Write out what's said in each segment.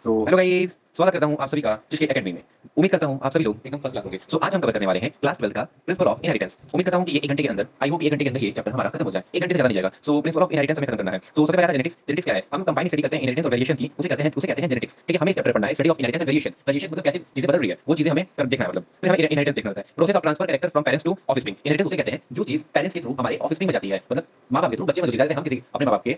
Hello guys, स्वागत करता हूं आप सभी का जिसके एकेडमी में। उम्मीद करता हूं आप सभी लोग एकदम फर्स्ट क्लास होंगे। सो आज हम कवर करने वाले हैं क्लास 12 का प्रिंसिपल ऑफ इनहेरिटेंस। उम्मीद करता हूं कि ये 1 घंटे के अंदर, आई होप 1 घंटे के अंदर ये चैप्टर हमारा खत्म हो जाए। 1 घंटे से ज्यादा नहीं जाएगा। सो प्रिंसिपल ऑफ इनहेरिटेंस हमें खत्म करना है। सो सबसे पहला जेनेटिक्स। जेनेटिक्स क्या है? हम कंबाइंड स्टडी करते हैं इनहेरिटेंस और वेरिएशन की, उसे कहते हैं जेनेटिक्स। ठीक है, हमें इस चैप्टर पढ़ना है study of inheritance and variation. Variation मतलब कैसे चीजें बदल रही है, वो चीजें हमें देखना है। मतलब फिर हमें इनहेरिटेंस देखना होता है। Process of transfer character from parents to offspring. Inheritance उसे कहते हैं जो चीज पेरेंट्स के थ्रू हमारे ऑफस्प्रिंग में जाती है। मतलब मां बाप के थ्रू बच्चे में जो चीजें आती है, हम किसी अपने मां बाप के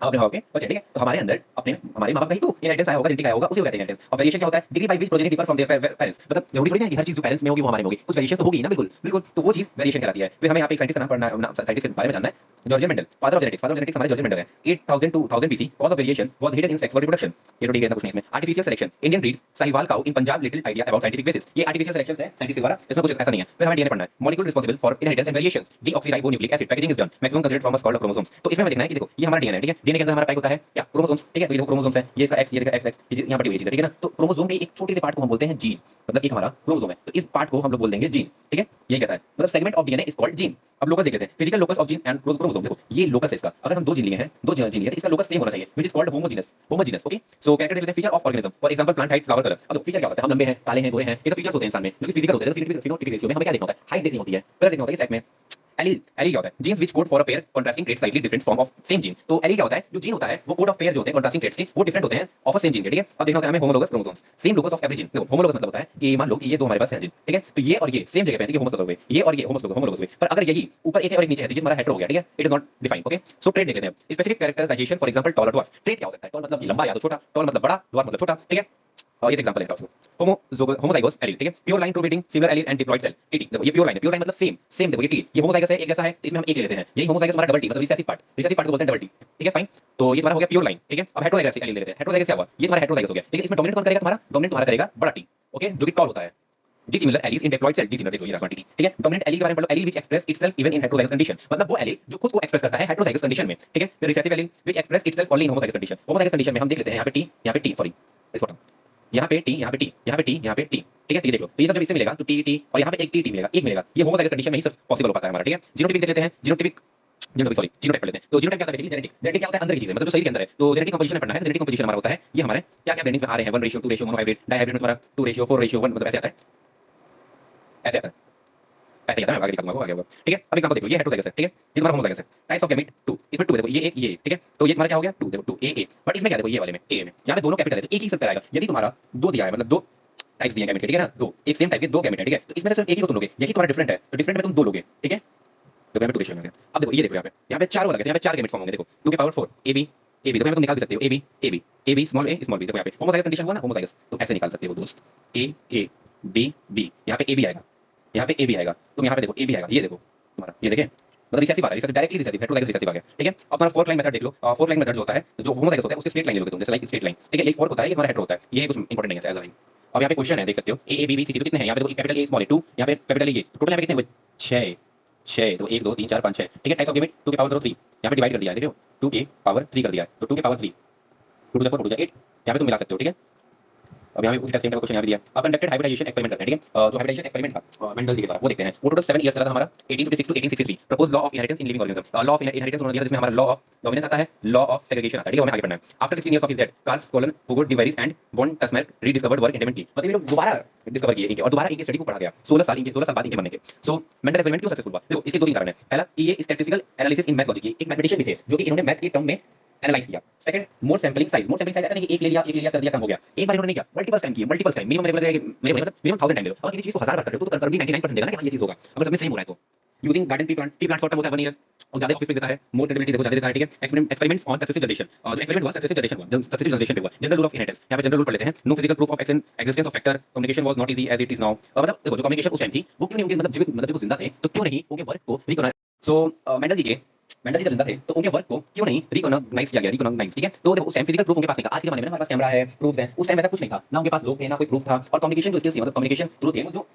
बच्चे, ठीक है। तो हमारे अंदर अपने हमारे मां बाप का ही तो इनहेरिटेंस आया होगा, जेनेटिक आया होगा, उसे कहते हैं इनहेरिटेंस। और वेरिएशन क्या होता है? Degree by which progeny differ from their parents. मतलब जरूरी थोड़ी है कि हर चीज जो पेरेंट्स में होगी वो हमारे में होगी, कुछ वेरिएशन तो होगी ही ना। बिल्कुल बिल्कुल, तो वो चीज वेरिएशन कहलाती है। फिर हमें यहाँ पे एक साइंटिस्ट का नाम पढ़ना है, साइंटिस्ट के बारे में जानना है। Georgian Mendel, father of genetics. Father of genetics हमारे जॉर्जियन मेंडल है। 8000 to 1000 BC, cause of variation was hidden in sexual reproduction. ये तो ठीक है ना, कुछ नहीं इसमें। Artificial selection, Indian breeds, Sahiwal cow in Punjab, little idea about scientific basis. ये आर्टिफिशियल सिलेक्शन है साइंटिस्ट के द्वारा, इसमें कुछ ऐसा नहीं है। फिर हमें डीएनए पढ़ना है। Molecule responsible for inheritance and variations, deoxyribonucleic acid packaging is done, maximum considered from a called chromosomes. तो इसमें हमें देखना है कि देखो ये हमारा डीएनए है, ठीक है। डीएनए के अंदर हमारा टाइप होता है क्या? क्रोमोसोम्स, ठीक है। तो ये देखो क्रोमोसोम्स है, ये इसका एक्स, ये देखो एक्स एक्स, यहाँ पर ये चीज है, ठीक है ना। तो क्रोमोसोम के एक छोटे से पार्ट को हम बोलते हैं जीन। मतलब एक हमारा क्रोमोसोम है, तो इस पार्ट को हम लोग बोल देंगे जीन, ठीक है। यही कहता है, मतलब segment of DNA is called gene. अब लोकस देख लेते हैं, physical locus of gene and chromosome. देखो ये लोकस है इसका। अगर हम दो जीन लिए हैं, दो जीन लिए हैं, तो इसका लोकस सेम होना चाहिए, which is called homogeneous. Homogeneous, okay. So character देख लेते हैं, feature of organism, for example plant height, flower colour. अब फीचर क्या होता है? हम लंबे हैं, काले हैं, गोरे हैं, ये सब फीचर्स होते हैं इंसान में, जो कि फिजिकल होते हैं। फिनोटिपिक रेशियो में हमें क्या देखना होता है? हाइट देखनी होती है, कलर देखना होता है। इस टाइप में एलील, एलील क्या होता है? Jeans which code for a pair contrasting trait slightly different from of same gene. तो एलील क्या होता है? जो जीन होता है वो कोड ऑफ पेयर जो होते हैं कंट्रास्टिंग ट्रेट्स के, वो डिफरेंट होते हैं ऑफ अ सेम जीन के, ठीक है। अब देखना होता है हमें homologous chromosomes, same locus of every gene. देखो होमोलोगस मतलब होता है कि मान लो कि ये दो हमारे पास हैं जीन, ठीक है। तो ये और ये सेम जगह पे हैं, ये होमोलोगस हुए, ये और ये होमोलोगस हुए। पर अगर यही ऊपर एक है और एक नीचे है, तो ये हमारा हेटेरो हो गया, ठीक है। It is not defined, okay. So trait देख लेते हैं। Specific characterization, for example tall और ड्वार्फ। ट्रेट क्या हो सकता है? टॉल मतलब लंबा या तो छोटा, टॉल मतलब बड़ा, ड्वार्फ मतलब छोटा, ठीक है। और ये एग्जांपल है उसको। होमोजाइगोस एलील, ठीक है। Pure line true breeding, similar allele and diploid cell, TT. देखो ये प्योर लाइन है, प्योर लाइन मतलब सेम सेम। देखो ये टी, ये होमोजाइगस है, एक जैसा है, तो इसमें हम एक ले लेते हैं। यही होमोजाइगस हमारा डबल टी, मतलब रिसेसिव पार्ट को बोलते हैं डबल टी, ठीक है। फाइन, तो ये तुम्हारा हो गया प्योर लाइन, ठीक है। अब हेटेरोजाइगस एलील ले लेते हैं। हेटेरोजाइगस क्या हुआ? ये तुम्हारा हेटेरोजाइगस हो गया, ठीक है। इसमें डोमिनेंट कौन करेगा? तुम्हारा डोमिनेंट तुम्हारा करेगा बड़ा टी, ओके, जो कि टॉल होता है। डिसिमिलर एलील्स इन डिप्लॉयड सेल, डिसिमिलर देखो ये रहा क्वांटिटी, ठीक है। डोमिनेंट एलील के बारे में पढ़ लो। Allele which expresses itself even in heterozygous condition, मतलब वो एलील जो खुद को एक्सप्रेस करता है हेटेरोजाइगस कंडीशन में, ठीक है। Recessive allele which expresses itself only in homozygous condition. Homozygous condition में हम देख लेते हैं यहाँ पे टी, यहाँ पे टी, सॉरी इस वक्त यहाँ पे टी, यहाँ पे टी, यहाँ पे टी, यहाँ पे टी, ठीक है। तो ये देख लो, तो ये सब जब इससे मिलेगा तो टी टी, और यहाँ पे एक टी टी मिलेगा, एक मिलेगा। ये होमोजाइगस कंडीशन में ही सिर्फ पॉसिबल हो पाता है हमारा, ठीक है। जीनोटाइपिक देख लेते हैं। जीनोटाइप पढ़ लेते हैं। तो जीनोटाइप क्या होता है? Basically genetic. जेनेटिक क्या होता है? अंदर की चीज है, मतलब जो शरीर के अंदर है। तो जेनेटिक कंपोजिशन में पढ़ना है। तो जेनेटिक कंपोजिशन हमारा होता है, ये हमारे क्या क्या ब्लेंडिंग्स में आ रहे हैं, 1:2 2 मोनोहाइब्रिड, डाइहाइब्रिड में तुम्हारा 2:4:1, मतलब ऐसे आता है, ऐसे आता है, ऐसे ही आता है। आगे दिखा दूंगा, वो आगे होगा, ठीक है। अब एग्जांपल देखो, ये हेटेरोजाइगस है, ठीक है। ये तुम्हारा होमोजाइगस है। टाइप्स ऑफ गैमेट 2, इसमें 2 है, देखो ये एक ये, ठीक है। तो ये तुम्हारा क्या हो गया? 2, देखो 2 ए ए। बट इसमें क्या देखो, ये वाले में ए में यहाँ पे दोनों कैपिटल है, तो एक ही सिर्फ आएगा। यदि तुम्हारा दो दिया है, मतलब दो टाइप्स दिए गैमेट के, ठीक है ना, दो एक सेम टाइप के दो गैमेट है, ठीक है। तो इसमें से सिर्फ एक ही को तुम लोगे, यही तुम्हारा डिफरेंट है, तो डिफरेंट में तुम दो लोगे, ठीक है। तो गैमेट 2 रेशियो में हो गया। अब देखो ये देखो, यहाँ पे चार हो लगे थे, यहाँ पे चार गैमेट फॉर्म होंगे। देखो 2 के power 4 a b, a b, देखो यहाँ पे तुम निकाल भी सकते हो, a b small a small b. देखो यहाँ पे होमोजाइगस कंडीशन हुआ ना, होमोजाइगस, तो ऐसे निकाल सकते हो दोस्त, ए बी बी, यहाँ पे ए बी आएगा, यहाँ पे ए बी आएगा, तुम यहाँ पे देखो ए बी आएगा, ये देखो तुम्हारा, ये देखे, मतलब रिसेसिव आ रहा है, recessive directly recessive, heterozygous recessive आ गया, ठीक है। अब तुम्हारा फोर्थ लाइन मेथड देख लो। फोर्थ लाइन मेथड जो होता है, जो होमोजाइगस होता है उसके स्ट्रेट लाइन ले लोगे तुम, जैसे लाइक स्ट्रेट लाइन, ठीक है। एक फोर्थ होता है, ये तुम्हारा हेटेरो होता है, ये कुछ इंपॉर्टेंट नहीं है एज लाइन। अब यहाँ पे क्वेश्चन है, देख सकते हो ए बी बी सी, तो कितने हैं यहाँ पे? देखो कैपिटल ए स्मॉल ए 2, यहाँ पे कैपिटल ए, टोटल यहाँ पे कितने हुए? 6, 6, तो 1 2 3 4 5 6, ठीक है। टाइप्स ऑफ लिमिट 2 के पावर 3, यहाँ पे डिवाइड कर दिया है, देखो 2 के पावर 3 कर दिया है, तो 2 के power 3, 2 to the 4 to the 8, यहाँ पे तुम मिला सकते हो, ठीक है। अब यहाँ पे उसी सेम टाइप का क्वेश्चन यहाँ भी दिया। अब कंडक्टेड हाइब्रिडाइजेशन एक्सपेरिमेंट करते हैं, ठीक है। जो हाइब्रिडाइजेशन एक्सपेरिमेंट था मेंडल जी के द्वारा, वो देखते हैं। वो टोटल 7 इयर्स चला था हमारा, 1856 to 1863। Propose law of inheritance in living organism, law of inheritance उन्होंने दिया, जिसमें हमारा लॉ ऑफ डोमिनेंस आता है, लॉ ऑफ सेग्रीगेशन आता है, ठीक है। हमें आगे पढ़ना है। After 16 years of his death, Carl Correns Hugo de Vries and von Tschermak rediscovered work independently, मतलब ये लोग दोबारा डिस्कवर किए इनके, और दोबारा इनके स्टडी को पढ़ा गया 16 साल बाद इनके बनने के। सो मेंडल एक्सपेरिमेंट क्यों सक्सेसफुल हुआ? देखो इसके दो तीन कारण है। पहला कि ये स्टैटिस्टिकल एनालिसिस इन मैथोलॉजी, एक मैथमेटिशियन भी थे जो कि इन्होंने मैथ के टर्म में एनालाइज किया। सेकंड, मोर सैंपलिंग साइज। मोर सैंपलिंग साइज ऐसा नहीं कि एक ले लिया कर दिया कम हो गया, एक बार इन्होंने नहीं किया, मल्टीपल टाइम किए, मल्टीपल टाइम। मिनिमम रेगुलर मेरे मतलब मिनिमम 1000 टाइम ले लो। अगर किसी चीज को 1000 बार कर रहे हो तो कंफर्मली 99% देगा ना कि हां ये चीज होगा, अगर सब में सेम हो रहा है तो। Using garden pea plant short term होता है 1 ईयर, और ज्यादा ऑफिस में देता है, मोर क्रेडिबिलिटी देखो ज्यादा देता है, ठीक है। एक्सपेरिमेंट्स ऑन सक्सेसिव जनरेशन, जो एक्सपेरिमेंट हुआ सक्सेसिव जनरेशन हुआ, जो सक्सेसिव जनरेशन पे हुआ। जनरल रूल ऑफ इनहेरिटेंस, यहां पे जनरल रूल पढ़ लेते हैं। No physical proof of existence of factor, communication was not easy as it is now. मतलब देखो जो कम्युनिकेशन उस टाइम थी वो क्यों नहीं, उनके मतलब जीवित, मतलब जब वो जिंदा थे तो क्यों नहीं उनके वर्क को रिकॉग्नाइज। सो मेंडल जी जब जिंदा थे तो उनके वर्क को क्यों नहीं रिकॉग्नाइज किया गया, रिकॉग्नाइज, ठीक है। तो देखो उस टाइम फिजिकल प्रूफ उनके पास नहीं था। आज के जमाने में हमारे पास कैमरा है, प्रूफ्स हैं, उस टाइम ऐसा कुछ नहीं था, ना उनके पास लोग थे, ना कोई प्रूफ था। और कम्युनिकेशन जो स्किल्स थी, मतलब कम्युनिकेशन थ्रू थे, वो जो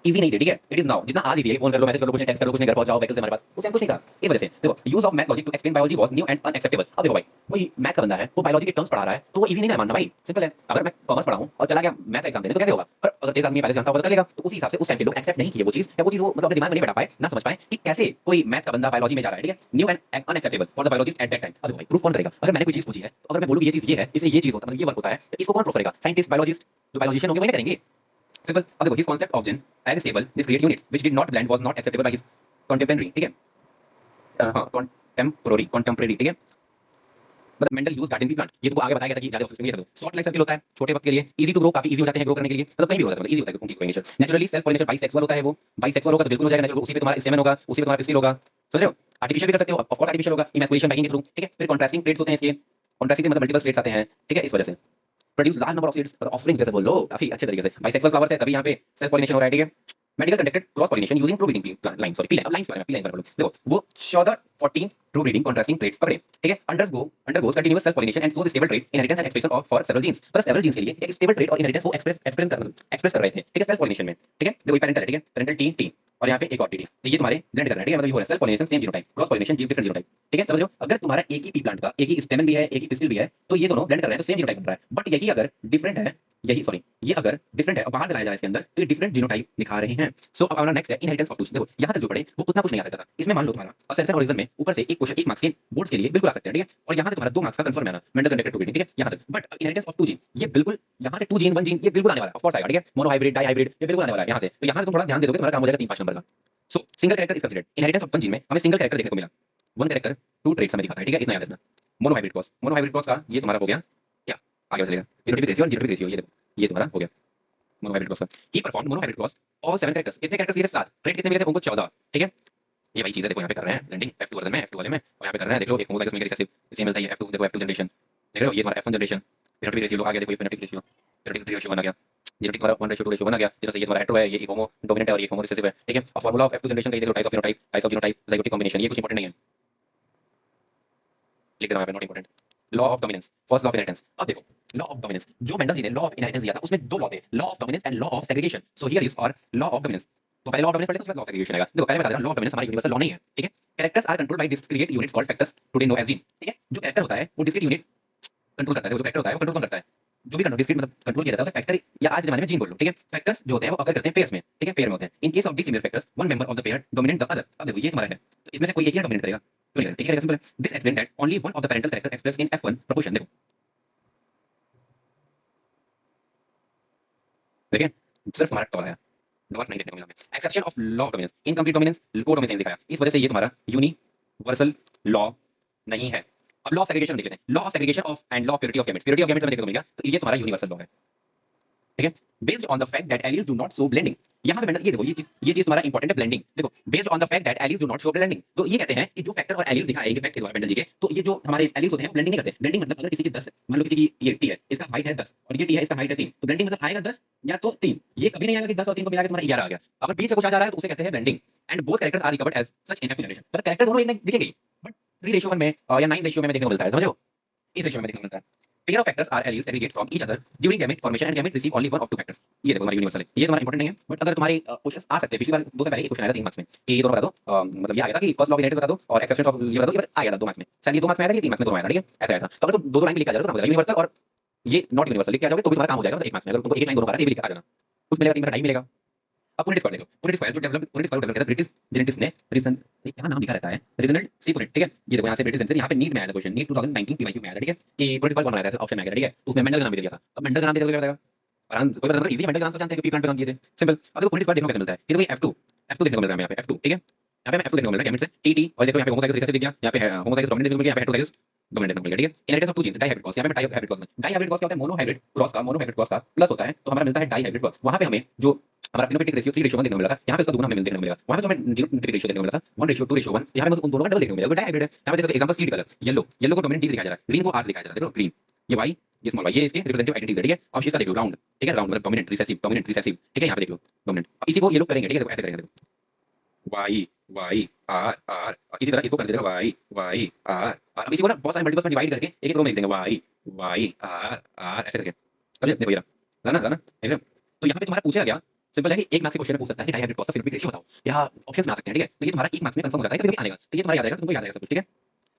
इजी नहीं थे, ठीक है? इट इज नाउ, जितना आज इजी है, फोन कर लो, मैसेज कर लो, कुछ नहीं, टेक्स्ट कर लो, कुछ नहीं, घर पहुंच जाओ व्हीकल से हमारे पास, उस टाइम कुछ नहीं था। इस वजह से देखो, use of math logic to explain biology was new and unacceptable. अब देखो भाई, कोई मैथ का बंदा है, वो बायोलॉजी के टर्म्स पढ़ा रहा है, तो वो इजी नहीं ना मानना भाई, सिंपल है। अगर मैं कॉमर्स पढ़ा हूं और चला गया मैथ का एग्जाम देने, तो कैसे होगा? पर अगर तेज आदमी पहले से जानता होगा तो कर लेगा। तो उसी हिसाब से उस टाइम के लोग एक्सेप्ट नहीं किए वो चीज, या वो चीज वो मतलब अपने दिमाग में नहीं बैठा पाए, ना समझ पाए कि कैसे कोई मैथ का बंदा बायोलॉजी में जा रहा है, ठीक है? New and unacceptable for the biologist at that time. अब देखो भाई, प्रूफ कौन करेगा? अगर मैंने कोई चीज पूछी है, तो अगर मैं बोलूं कि ये चीज ये है, इससे ये चीज होता है, मतलब ये वर्क होता है, तो इसको कौन प्रूफ करेगा? साइंटिस्ट, बायोलॉजिस्ट, जो बायोलॉजिशियन होंगे वही ना करेंगे। सिंपल। अब देखो, his concept of gene as stable discrete units which did not blend was not acceptable by his contemporary, ठीक है? हां, कंटेम्परेरी, ठीक है? मतलब मेंटल यूज गार्डन की प्लांट, ये तुमको आगे बताया गया था कि ज्यादा ऑफिस में ये सब शॉर्ट लाइफ सर्कल होता है, छोटे वक्त के लिए, इजी टू ग्रो, काफी इजी हो जाते हैं ग्रो करने के लिए, मतलब कहीं भी हो जाता है, मतलब इजी होता है उनकी कोएनेशन। नेचुरली सेल्फ पॉलिनेशन बाइसेक्सुअल होता है, वो बाइसेक्सुअल होगा तो बिल्कुल हो जाएगा नेचुरल, उसी पे तुम्हारा स्टेमन होगा, उसी पे तुम्हारा पिस्टिल होगा, समझ रहे हो? आर्टिफिशियल भी कर सकते हो, ऑफ कोर्स आर्टिफिशियल होगा, इमैस्कुलेशन बैगिंग के थ्रू, ठीक है? फिर कॉन्ट्रास्टिंग ट्रेड्स होते हैं इसके, कॉन्ट्रास्टिंग मतलब मल्टीपल ट्रेड्स आते हैं, ठीक है? इस वजह से produce large number of seeds, मतलब ऑफस्प्रिंग जैसे बोल लो, काफी अच्छे तरीके से। बाइसेक्सुअल फ्लावर्स है, तभी यहाँ पे सेल्फ पॉलिनेशन हो रहा है, ठीक है? Mendel conducted cross pollination using true breeding plant line, sorry, P line, अब लाइंस के बारे में, पी लाइन पर बोलो। देखो, वो show the 14 true breeding contrasting traits पकड़े, ठीक है? Undergoes continuous self pollination and shows stable trait inheritance and expression of for several genes. बस सेवरल जीन्स के लिए एक स्टेबल ट्रेड और इनहेरिटेंस वो एक्सप्रेस कर रहे थे, ठीक है? सेल्फ पॉलिनेशन में, ठीक है? देखो, पेरेंटल है, ठीक है? पेरेंटल टी टी, और यहाँ पे एक और टी टी, तो ये तुम्हारे ब्लेंड कर रहा है, ठीक है? मतलब ये हो रहा है self pollination same genotype, cross pollination different genotype, ठीक है? समझ रहे हो? अगर तुम्हारा एक ही पी प्लांट का एक ही स्टेमन भी है, एक ही पिस्टिल भी है, तो ये दोनों ब्लेंड कर रहे हैं, तो सेम जीनोटाइप बन रहा है। बट यही अगर डिफरेंट है, यही सॉरी, ये अगर डिफरेंट है और बाहर से लाया जा रहा है इसके अंदर, तो ये डिफरेंट जीनोटाइप दिखा रहे हैं। सो अब हमारा नेक्स्ट है इनहेरिटेंस ऑफ टू। देखो, यहाँ तक जो पढ़े वो उतना कुछ नहीं आ सकता था। इसमें मान लो तुम्हारा असेंशन ओरिजिन में ऊपर से एक क्वेश्चन, एक मार्क्स के बोर्ड्स के लिए बिल्कुल आ सकते हैं, ठीक है? और यहाँ से तुम्हारा 2 मार्क्स का कंफर्म है ना, मेंटल कंडक्टेड टू, ठीक है? यहाँ तक। बट इनहेरिटेंस ऑफ 2 जीन, ये बिल्कुल यहाँ से 2 जीन 1 जीन ये बिल्कुल आने वाला है, ऑफ कोर्स आएगा, ठीक है? मोनो हाइब्रिड, डाई हाइब्रिड, ये बिल्कुल आने वाला है यहाँ से। तो यहाँ से तुम थोड़ा ध्यान दे दोगे, तुम्हारा काम हो जाएगा 3-5 नंबर का। सो single character is considered inheritance of 1 gene में हमें सिंगल कैरेक्टर देखने को मिला, 1 कैरेक्टर 2 ट्रेट्स हमें दिखाता है, ठीक है? इतना याद रखना। मोनो हाइब्रिड क्रॉस का ये तुम्हारा हो गया क्या? आगे चलेगा जीनोटाइपिक रेशियो और जीनोटाइपिक रेशियो, ये देखो, ये तुम्हारा हो गया मोनो हाइब्रिड क्रॉस का। He perform monohybrid cross all 7 characters, कितने कैरेक्टर्स लिए थे? 7। ट्रेट कितने मिले थे उनको? 14, ठीक है? ये वही चीज है, देखो यहाँ पे कर रहे हैं ब्लेंडिंग F2 वर्जन में, F2 वाले में, और यहाँ पे कर रहे हैं, देख लो, एक होमोजाइगस मिलकर रिसेसिव, इसे मिलता है ये F2, देखो F2 जनरेशन, देख रहे हो? ये तुम्हारा F1 जनरेशन, फेनोटाइपिक रेशियो आ गया, देखो ये फेनोटाइपिक रेशियो, फेनोटाइपिक रेशियो 1 आ गया, जेनेटिक तुम्हारा 1:2 बन गया, जैसे ये तुम्हारा हेटेरो है, ये एक होमो डोमिनेंट है और ये होमो रिसेसिव है, ठीक है? और फार्मूला ऑफ F2 जनरेशन का ये देखो, types of phenotype, types of genotype, ज़ाइगोटिक combination, ये कुछ इंपॉर्टेंट नहीं है, लिख देना यहाँ पे, not important. Law of dominance, first law of inheritance. अब देखो, लॉ ऑफ डोमिनेंस, जो मेंडल जी ने लॉ ऑफ इनहेरिटेंस दिया था, उसमें 2 लॉ थे, law of dominance and law of segregation. So here is और लॉ ऑफ डोमिनेंस। तो पहले लॉ ऑफ डोमिनेंस पढ़ते हैं, उसके बाद लॉ ऑफ सेग्रीगेशन आएगा। देखो, पहले बता देना, लॉ ऑफ डोमिनेंस हमारा यूनिवर्सल लॉ नहीं है, ठीक है? Characters are controlled by discrete units called factors, today known as gene, ठीक है? जो कैरेक्टर होता है वो डिस्क्रीट यूनिट कंट्रोल करता है, जो कैरेक्टर होता है वो कंट्रोल कौन करता है? जो भी कंट्रोल डिस्क्रीट मतलब कंट्रोल किया जाता है उसे फैक्टर, या आज के जमाने में जीन बोल लो, ठीक है? फैक्टर्स जो होते हैं वो अगर करते हैं पेयर्स में, ठीक है? पेयर में होते हैं। In case of dissimilar factors, one member of the pair dominate the other. अब देखो, ये तुम्हारा है, तो इसमें से कोई एक ही डोमिनेट करेगा, क्यों नहीं करेगा? एक ही करेगा, सिंपल है। This explain that only one of the parental character expressed in F1 proportion. देखो, देखिए, सिर्फ तुम्हारा टॉल है, डॉट नहीं देखने को मिला हमें। Exception of law of dominance, incomplete dominance, को डोमिनेंस दिखाया, इस वजह से ये तुम्हारा यूनिवर्सल लॉ नहीं है। अब लॉ ऑफ सेग्रीगेशन देख लेते हैं, law of segregation of and law of purity of gametes, purity of gametes में देखने को मिल गया, तो ये तुम्हारा यूनिवर्सल लॉ है, ठीक है? Based on the fact that alleles do not show blending. यहाँ पे ये देखो, ये चीज तुम्हारा इंपॉर्टेंट है, ब्लेंडिंग। देखो, based on the fact that alleles do not show blending, तो ये कहते हैं कि जो फैक्टर और एलील्स दिखाए एक फैक्ट के द्वारा मेंडल जी के, तो ये जो हमारे एलील्स होते हैं ब्लेंडिंग नहीं करते। ब्लेंडिंग मतलब अगर किसी की 10 मान लो किसी की ये टी है, इसका हाइट है 10 और ये टी है, इसका हाइट है 3, तो ब्लेंडिंग मतलब आएगा 10 या तो 3, ये कभी नहीं आएगा कि 10 और 3 को मिला के तुम्हारा 11 आ गया। अगर बीच से कुछ आ जा रहा है तो उसे कहते हैं blending. And both characters are recovered as such in F generation, मतलब कैरेक्टर दोनों एक दिखेंगे, बट 3:1 में या 9:1 में देखने को मिलता है, समझो? इस रेशियो में देखने को मिलता है। Pair of factors or alleles aggregate from each other during gamete formation and gamete receive only one of two factors. ये देखो, हमारा यूनिवर्सल है, ये तुम्हारा इंपॉर्टेंट नहीं है, बट अगर तुम्हारे क्वेश्चंस आ सकते हैं, पिछली बार 2 से पहले एक क्वेश्चन आया था 3 मार्क्स में कि ये दोनों बता दो, मतलब ये आया था कि फर्स्ट लॉ ऑफ इनहेरिटेंस बता दो और एक्सेप्शन ऑफ ये बता दो, ये आ गया था 2 मार्क्स में, शायद ये 2 मार्क्स में आया था, ये 3 मार्क्स में दोनों आया था, ठीक है? ऐसा आया था। तो अगर तुम 2 लाइन में लिख के आ जाओगे तो काम हो जाएगा, यूनिवर्सल और ये नॉट यूनिवर्सल लिख के आ जाओगे तो भी तुम्हारा काम हो जाएगा, मतलब 1 मार्क्स में। अगर तुमको एक लाइन दोनों का रहा है, ये भी लिख के आ जाना, कुछ मिलेगा, 3 में 2.5 मिलेगा। अब पुनेट स्क्वायर देखो, पुनेट स्क्वायर जो डेवलप किया था ब्रिटिश जेनेटिस्ट ने, रीजन, ये क्या नाम लिखा रहता है, रीजनल सी पुनेट, ठीक है? ये देखो यहाँ से ब्रिटिश जेनेटिस्ट, यहाँ पे नीट में आया था क्वेश्चन, नीट 2019 पीवाईक्यू में आया था, ठीक है? कि पुनेट स्क्वायर कौन बनाया था, ऑप्शन में आ गया, ठीक है? तो उसमें मेंडल का नाम भी दिया था। अब मेंडल का नाम देखोगे क्या बताएगा? आराम, कोई बता, इजी मेंडल का नाम तो जानते हैं कि पी प्लांट पे काम किए थे, सिंपल। अब देखो पुनेट स्क्वायर देखने को कैसे मिलता है, ये देखो F2 देखने को मिल रहा है यहाँ पे, F2, ठीक है? यहाँ पे हमें F2 देखने को मिल रहा है गैमेट से, टी और देखो यहाँ पे होमोजाइगस रिसेसिव दिख गया, यहाँ पे होमोजाइगस डोमिनेंट देखने को मिल गया, यहाँ पे हेटेरोजाइगस डोमिनेंट देखने को मिल गया, ठीक है? Inheritance of 2 genes, dihybrid cross, यहाँ पे dihybrid cross, dihybrid cross क्या होता है? मोनो हाइब्रिड क्रॉस का प्लस होता है, तो हमारा मिलता है डाई हाइब्रिड क्रॉस। वहां पे हमें जो हमारा फिनोटाइपिक रेशियो 3:1 देखने को मिला था, यहाँ पे उसका दुगना हमें देखने को मिलेगा। वहां पे जो हमें जीनोटाइपिक रेशियो देखने को मिला था 1:2:1, यहाँ पे उन दोनों का डबल देखने को मिलेगा, डाई हाइब्रिड है। यहाँ पे देखो एग्जांपल सीड कलर, येलो को डोमिनेंट डी दिखाया जा रहा है, ग्रीन को आर दिखाया जा रहा है, देखो ग्रीन, ये वाई, ये स्मॉल वाई, ये इसके रिप्रेजेंटेटिव आइडेंटिटीज है, ठीक है? और इसका देख लो राउंड, ठीक है? राउंड मतलब डोमिनेंट रिसेसिव, ठीक है? यहाँ पे देख लो डोमिनेंट, इसी को ये लोग करेंगे, ठीक है? देखो ऐसे करेंगे, देखो वाई वाई आर आर, इसी तरह इसको कर देगा वाई वाई आर आर। अब इसी को ना बहुत सारे मल्टीपल्स में डिवाइड करके एक एक रो में लिख देंगे वाई वाई आर आर, ऐसे करके, समझे? देखो ये रहा ना, देख रहे हो? तो यहाँ पे तुम्हारा पूछेगा क्या, सिंपल है कि एक मार्क्स के क्वेश्चन में पूछ सकता है कि डाई हाइब्रिड क्रॉस का फिनोटाइपिक रेशियो बताओ, या ऑप्शंस में आ सकते हैं, ठीक है। तो ये तुम्हारा एक मार्क्स में कंफर्म हो जाता है, कभी-कभी आनेगा, तो ये तुम्हारा याद रहेगा, तुमको याद रहेगा सब कुछ, ठीक है।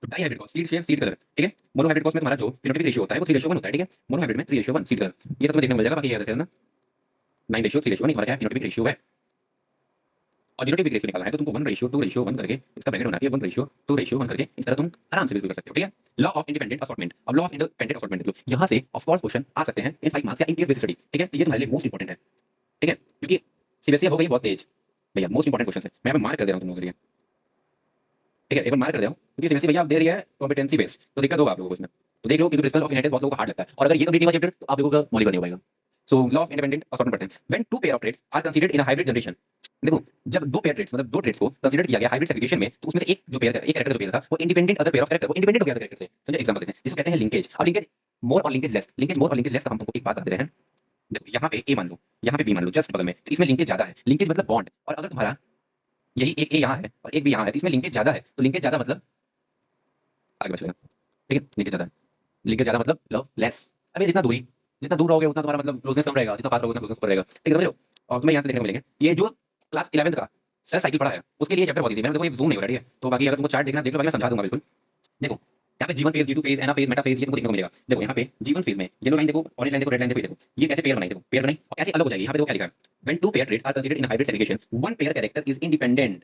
तो dihybrid cross, seed shape, seed colour, ठीक है। मोनो हाइब्रिड क्रॉस में तुम्हारा जो फिनोटाइपिक रेशियो होता है वो 3:1 होता है, ठीक है। मोनो हाइब्रिड में 3:1 सीड कलर, ये सब तुम्हें देखने को मिल जाएगा। बाकी याद रखना 9:3:1 हमारा क्या है, फिनोटाइपिक रेशियो है। और जीनोटाइपिक रेशियो निकालना है तो तुमको 1:2:1 करके इसका ब्रैकेट बनाती है, 1:2:1 करके इस तरह तुम आराम से बिल्कुल कर सकते हो, ठीक है। लॉ ऑफ इंडिपेंडेंट असॉर्टमेंट, अब लॉ ऑफ इंडिपेंडेंट असॉर्टमेंट देखो, यहाँ से ऑफ कोर्स क्वेश्चन आ सकते हैं इन 5 मार्क्स या इन केस बेस्ड स्टडी, ठीक है। तो ये तुम्हारे लिए मोस्ट इंपॉर्टेंट है, ठीक है, क्योंकि सीबीएसई हो गई बहुत तेज भैया, मोस्ट इंपॉर्टेंट क्वेश्चन है। मैं यहाँ पे मार्क कर दे रहा हूँ तुम लोगों के लिए, ठीक है, एक बार मार्क कर दे रहा हूँ, क्योंकि सीबीएसई भैया आप दे रही है कॉम्पिटेंसी बेस्ड, तो दिक्कत होगा आप लोगों को इसमें। तो देख लो, क्योंकि प्रिंसिपल ऑफ इनहेरिटेंस बहुत लोगों को हार्ड लगता है, और अगर ये कंप्लीट हुआ चैप्टर तो आप लोगों का मौलिक नहीं हो पाएगा। So law of independent assortment पढ़ते हैं। When two pair of traits are considered in a hybrid generation, देखो जब दो पेयर ट्रेड्स मतलब दो ट्रेड्स को कंसीडर किया गया हाइब्रिड सेग्रीगेशन में, तो उसमें से एक जो पेयर एक कैरेक्टर जो पेयर था वो independent other pair of character, वो इंडिपेंडेंट हो गया अदर कैरेक्टर से। समझे, एग्जांपल देते हैं जिसको कहते हैं लिंकेज। अब लिंकेज मोर और लिंकेज लेस, लिंकेज मोर और लिंकेज लेस का हम तुमको एक बात बता दे रहे हैं। देखो यहाँ पे ए मान लो, यहाँ पे बी मान लो, जस्ट बगल में, तो इसमें लिंकेज ज्यादा है। लिंकेज मतलब बॉन्ड, और अगर तुम्हारा यही एक ए यहाँ है और एक भी यहाँ है, तो इसमें लिंकेज ज्यादा है। तो लिंकेज ज्यादा मतलब आगे बढ़ जाएगा, ठीक है, लिंकेज ज्यादा है। लिंकेज ज्यादा मतलब लव लेस। अबे जितना दूर रहोगे उतना तुम्हारा मतलब क्लोजनेस कम रहेगा, जितना पास रहोगे उतना क्लोजनेस पर रहेगा, ठीक है, समझ लो। और तुम्हें यहाँ से देखने को मिलेंगे ये जो क्लास 11th का सेल साइकिल पढ़ा है उसके लिए चैप्टर बहुत इजी है। मैंने देखो ये जूम नहीं हो रहा है, तो बाकी अगर तुमको चार्ट देखना देख लो, बाकी मैं समझा दूंगा बिल्कुल। देखो यहाँ पे जीवन फेज, G2 फेज, एना फेज, मेटा फेज, ये तुमको देखने को मिलेगा। देखो यहाँ पे जीवन फेज में येलो लाइन देखो, ऑरेंज लाइन देखो, रेड लाइन देखो, ये देखो ये कैसे पेयर बनाई, देखो पेयर बनाई और कैसे अलग हो जाएगी। यहाँ पे देखो क्या लिखा है, when two pair traits are considered in hybrid segregation one pair character is independent,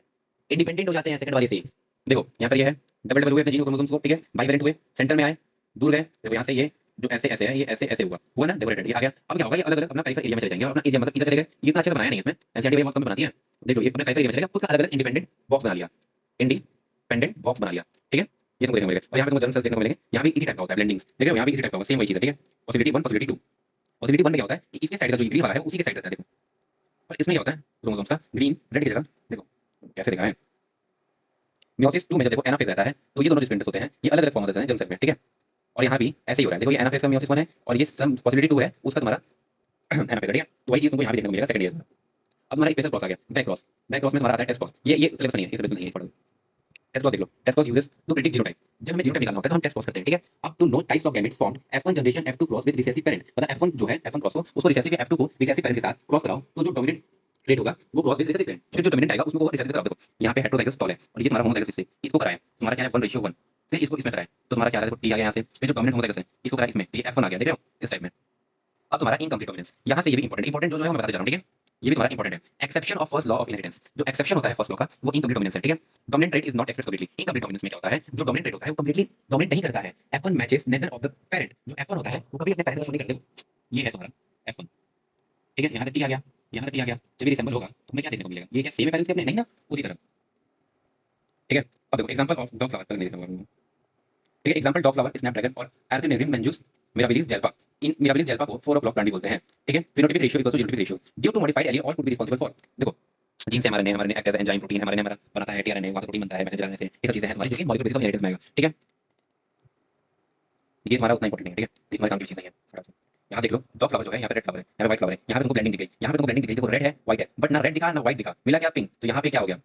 independent हो जाते हैं सेकंड वाले से। देखो यहाँ पर ये है डबल डबल हुए अपने जीनो क्रोमोसोम्स को, ठीक है, बाइवेलेंट हुए, सेंटर में आए, दूर गए, देखो यहाँ से ये जो ऐसे ऐसे है ये ऐसे ऐसे हुआ ना, डेकोरेटेड, ये आ गया। अब क्या होगा, ये अलग अलग अपना पेरिफेरल एरिया में चले जाएंगे, और अपना एरिया मतलब इधर चले गए। ये इतना अच्छे से बनाया नहीं इसमें, एनसीईआरटी बहुत कम बनाती है। देखो ये अपने पेरिफेरल एरिया में चलेगा, खुद का अलग अलग इंडिपेंडेंट बॉक्स बना लिया, इंडिपेंडेंट बॉक्स बना लिया, ठीक है। ये तुमको देखने को मिलेगा। और यहाँ पे तुमको जर्नल सेल्स देखने को मिलेंगे, यहाँ भी इसी टाइप का होता है ब्लेंडिंग्स, देख रहे हो, यहाँ भी इसी टाइप का होगा, सेम वही चीज है, ठीक है। पॉसिबिलिटी 1 पॉसिबिलिटी 2, पॉसिबिलिटी 1 में क्या होता है कि इसके साइड का जो ग्रीन वाला है वो उसी के साइड रहता है, देखो। और इसमें क्या होता है क्रोमोसोम्स का ग्रीन रेड की जगह, देखो कैसे देखा है। मियोसिस 2 में जब देखो एनाफेज रहता है, तो ये दोनों जो स्पिंडल्स होते हैं ये अलग अलग फॉर्म होते हैं जर्म सेल में, ठीक है। और यहाँ भी ऐसे ही हो रहा है, देखो ये एनाफेज का मियोसिस 1 है और ये सम पॉसिबिलिटी 2 है उसका तुम्हारा एनाफेज, ठीक है। तो वही चीज तुमको यहाँ भी देखने को मिलेगा सेकंड ईयर में। अब तुम्हारा स्पेशल क्रॉस आ गया, बैक क्रॉस। बैक क्रॉस में तुम्हारा आता है टेस्ट क्रॉस, ये सिलेबस नहीं है, ये सिलेबस नहीं है, पढ़ो। टेस्ट क्रॉस देख लो, test cross uses to predict genotype. जब हमें जीनोटाइप निकालना होता है तो हम टेस्ट क्रॉस करते हैं, ठीक है। अब to know types of gametes formed F1 generation F2 cross with recessive parent, मतलब F1 जो है F1 क्रॉस को उसको रिसेसिव F2 को रिसेसिव पेरेंट के साथ क्रॉस कराओ, तो जो डोमिनेंट ट्रेट होगा वो क्रॉस विद रिसेसिव पेरेंट, फिर जो डोमिनेंट आएगा उसमें वो रिसेसिव कराओ। देखो यहाँ पे हेटेरोजाइगस टॉल है और ये तुम्हारा होमोजाइगस, इससे इसको कराएं, तुम्हारा क्या है 1:1, फिर इसको इसमें कराएं तो तुम्हारा क्या आ रहा है, T आ गया यहाँ से, फिर जो डोमिनेंट होमोजाइगस है इसको कराएं इसमें, तो ये F1 आ गया, देख रहे हो इस टाइप में। अब तुम्हारा इनकम्प्लीट डोमिनेंस, यहाँ से ये भी इंपॉर्टेंट जो है मैं बताते जा रहा हूँ, ठीक है। ये भी तुम्हारा इंपॉर्टेंट है। Exception of first law of inheritance, जो एक्सेप्शन होता है फर्स्ट लॉ का वो इनकम्प्लीट डोमिनेंस है, ठीक है। Dominant trait is not express completely. Incomplete dominance में क्या होता है, जो डोमिनेंट ट्रेट होता है वो कंप्लीटली डोमिनेट नहीं करता है। F1 matches neither of the parent, जो F1 होता है वो कभी अपने पेरेंट को शो नहीं करते। ये है तुम्हारा F1, ठीक है। यहाँ तक T आ गया, यहाँ तक T आ गया, जब ये रिसेंबल होगा तो हमें क्या देखने को मिलेगा, ये क्या सेम है पेरेंट्स के अपने, नहीं ना, उसी तरह, ठीक है। अब देखो एग्जांपल ऑफ डॉग फ्लावर, देखने को, ठीक है। एग्जांपल डॉग फ्लावर, स्नैपड्रैगन और एर्थोनेरियम मंजूस मिराबिलिस जेल्पा। इन मिराबिलिस जेल्पा को 4 o'clock प्लांट भी बोलते हैं, ठीक है। Phenotypic ratio equals to genotypic ratio due to modified allele all could be responsible for, देखो जीन से हमारे एक्ट एज एंजाइम, प्रोटीन हमारे हमारा बनाता है, टीआरएनए वहां से प्रोटीन बनता है, मैसेंजर आरएनए से, ये सब चीजें हैं हमारी, जो कि मॉलिक्यूलर बेसिस ऑफ इनहेरिटेंस में आएगा, ठीक है। ये हमारा उतना इंपॉर्टेंट नहीं है, ठीक है, ये हमारे काम की चीज नहीं है थोड़ा सा। यहाँ देख लो डॉग फ्लावर जो है, यहाँ पे रेड फ्लावर है, यहाँ पे व्हाइट फ्लावर है, यहाँ पे तुमको ब्लेंडिंग दिख गई, यहाँ पे तुमको ब्लेंडिंग दिख गई, देखो रेड है व्हाइट है, बट ना रेड दिखा ना व्हाइट दिखा, मिला क्या पिंक, तो यहाँ पे क्या हो गया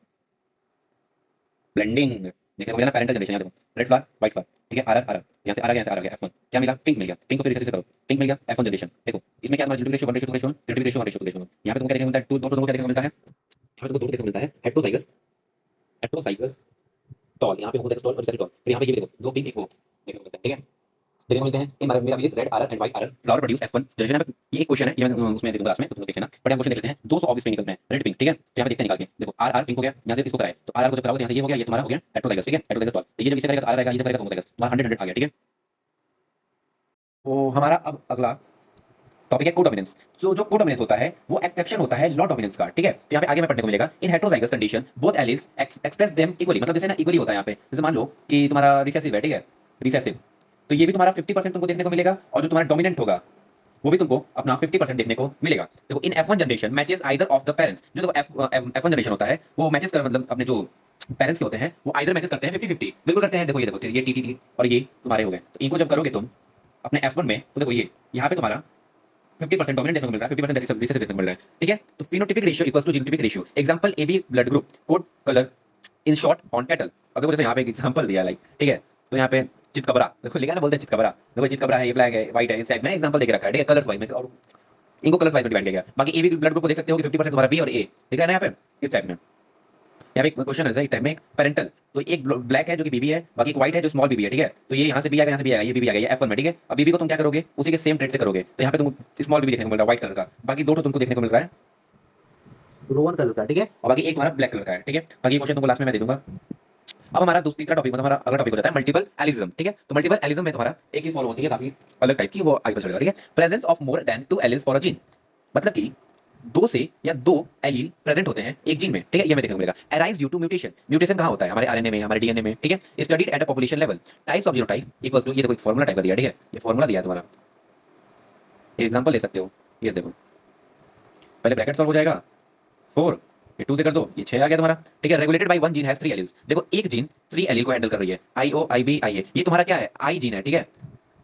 ब्लेंडिंग, देखने को मिला ना पैरेंटल जनरेशन। यहाँ देखो रेड फ्लावर व्हाइट फ्लावर, ठीक है, आर यहाँ से आर आ गया, यहाँ से आर आ गया, F1 क्या मिला, पिंक मिल गया, पिंक को फिर से करो, पिंक मिल गया, F1 जनरेशन। देखो इसमें क्या हमारा जीनोटाइपिक रेशियो 1:2 जीनोटाइपिक रेशियो 1:2। यहाँ पे तुमको क्या देखने को मिलता है, टू दोनों को क्या देखने को मिलता है, यहाँ पे तुमको दोनों देखने को मिलता है, हेटेरोजाइगस हेटेरोजाइगस टॉल, यहाँ पे होमोजाइगस टॉल और रिसेसिव टॉल, फिर यहाँ पे ये भी देखो दो पिंक एक वो देखने को मिलता है, ठीक है। देखने को मिलते हैं in Mirabilis red are and white are flower produce F1 generation. यहाँ पे ये एक क्वेश्चन है, ये मैं उसमें देखूंगा लास्ट में, तो तुम देख लेना, बट हम क्वेश्चन देख लेते हैं। 200 ऑब्वियस में निकलते हैं रेड पिंक, ठीक है। तो यहाँ पे देखते हैं निकाल के, देखो आर आर पिंक हो गया, यहाँ से इसको कराए तो आर आर को जब कराओगे यहाँ से ये हो गया, ये तुम्हारा हो गया हेटेरोजाइगस, ठीक है, हेटेरोजाइगस टॉल। तो ये जब इसे करेगा तो आर आएगा, ये जब करेगा तो होमोजाइगस, तुम्हारा 100 आ गया, ठीक है। तो हमारा अब अगला टॉपिक है कोडोमिनेंस। तो जो कोडोमिनेंस होता है वो एक्सेप्शन होता है लॉ डोमिनेंस का, ठीक है। तो यहाँ पे आगे में पढ़ने को मिलेगा, in heterozygous condition both alleles express them equally, मतलब जैसे ना इक्वली होता है यहाँ पे, जैसे मान लो कि तुम्हारा रिसेसिव है, ठीक है, रिसेसिव, तो ये भी तुम्हारा 50% तुमको देखने को मिलेगा, और जो तुम्हारा डोमिनेंट होगा वो भी तुमको अपना 50% देखने को मिलेगा। देखो इन F1 generation matches either of the parents, जो देखो F1 जनरेशन होता है वो मैचेस कर, मतलब अपने जो पेरेंट्स के होते हैं वो आइदर मैचेस करते हैं 50-50, बिल्कुल करते हैं। देखो ये देखो ये टी और ये तुम्हारे हो गए, तो इनको जब करोगे तुम अपने F1 में, तो देखो ये यहाँ पे तुम्हारा 50% डोमिनेंट देखने को मिल रहा है, 50% रिसेसिव देखने को मिल रहा है, ठीक है। तो phenotypic ratio equals to genotypic ratio. Example AB blood group coat colour in shorthorn cattle. अब देखो जैसे यहाँ पे एक एग्जांपल दिया लाइक, ठीक है, तो यहाँ पे चितकबरा, देखो लिखा ना, बोलते हैं चितकबरा, देखो चितकबरा है, ये ब्लैक है व्हाइट है, इस टाइप में एग्जांपल देके रखा है, ठीक है, कलर्स वाइज में। और इनको कलर वाइज में डिवाइड किया गया। बाकी ए बी ब्लड ग्रुप को देख सकते हो कि 50% तुम्हारा बी और ए, ठीक है ना यहाँ पे इस टाइप में। यहाँ पे एक क्वेश्चन है इस टाइप में, एक पेरेंटल, तो एक ब्लैक है जो कि बीबी है, बाकी एक व्हाइट है जो स्मॉल बीबी है, ठीक है। तो ये यहाँ से बी आ गया, यहाँ से बी आ गया, ये बीबी आ गया, ये F1 में, ठीक है। अब बीबी को तुम क्या करोगे, उसी के सेम ट्रेड से करोगे, तो यहाँ पे तुमको स्मॉल बीबी देखने को मिल रहा है व्हाइट कलर का, बाकी दो तो तुमको देखने को मिल रहा है रोहन कलर का, ठीक है, और बाकी एक तुम्हारा ब्लैक कलर का है, ठीक है। बाकी क्वेश्चन तुमको लास्ट में मैं दे दूंगा। अब हमारा तीसरा टॉपिक मतलब हमारा अगला टॉपिक हो जाता है मल्टीपल एलिज्म, ठीक है। तो मल्टीपल एलिज्म में तुम्हारा एक चीज फॉलो होती है काफी अलग टाइप की, वो आगे पता चलेगा, ठीक है। Presence of more than 2 alleles for a gene, मतलब कि दो से या दो एलील प्रेजेंट होते हैं एक जीन में, ठीक है, ये हमें देखने को मिलेगा। Arise due to mutation, mutation कहां होता है, हमारे आरएनए में, हमारे डीएनए में, ठीक है। Studied at a population level, types of genotype equals to, ये देखो एक फार्मूला टाइप का दिया, ठीक है, ये फार्मूला दिया है तुम्हारा, एग्जांपल ले सकते हो, ये देखो पहले ब्रैकेट सॉल्व हो जाएगा 4, ये 2 से कर दो, ये 6 आ गया तुम्हारा, ठीक है। Regulated by one gene has 3 alleles, देखो एक जीन 3 एलील को हैंडल कर रही है, आई ओ आई बी आई ए, ये तुम्हारा क्या है, आई जीन है, ठीक है,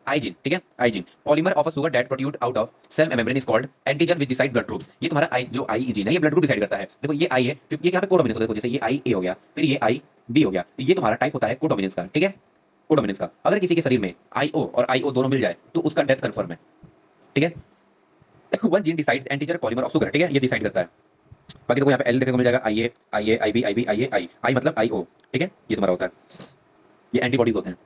आई जीन, ठीक है, I gene. Polymer of a sugar that produced out of cell membrane is called antigen which decide blood groups, ये तुम्हारा आई जो आई जीन है, ये ब्लड ग्रुप डिसाइड करता है। देखो ये आई है, फिर ये यहाँ पे कोडोमिनेंस होता है, देखो जैसे ये आई ए हो गया, फिर ये आई बी हो गया, तो ये तुम्हारा टाइप होता है कोडोमिनेंस का, ठीक है, कोडोमिनेंस का। अगर किसी के शरीर में आई ओ और आई ओ दोनों मिल जाए तो उसका डेथ कंफर्म है, ठीक है। One gene decides antigen polymer of sugar, ठीक है, ये डिसाइड करता है। बाकी देखो यहाँ पे एल देखने को मिल जाएगा, आई ए आई ए आई बी आई बी आई ए आई, आई मतलब आई ओ, ठीक है, ये तुम्हारा होता है, ये एंटीबॉडीज होते हैं।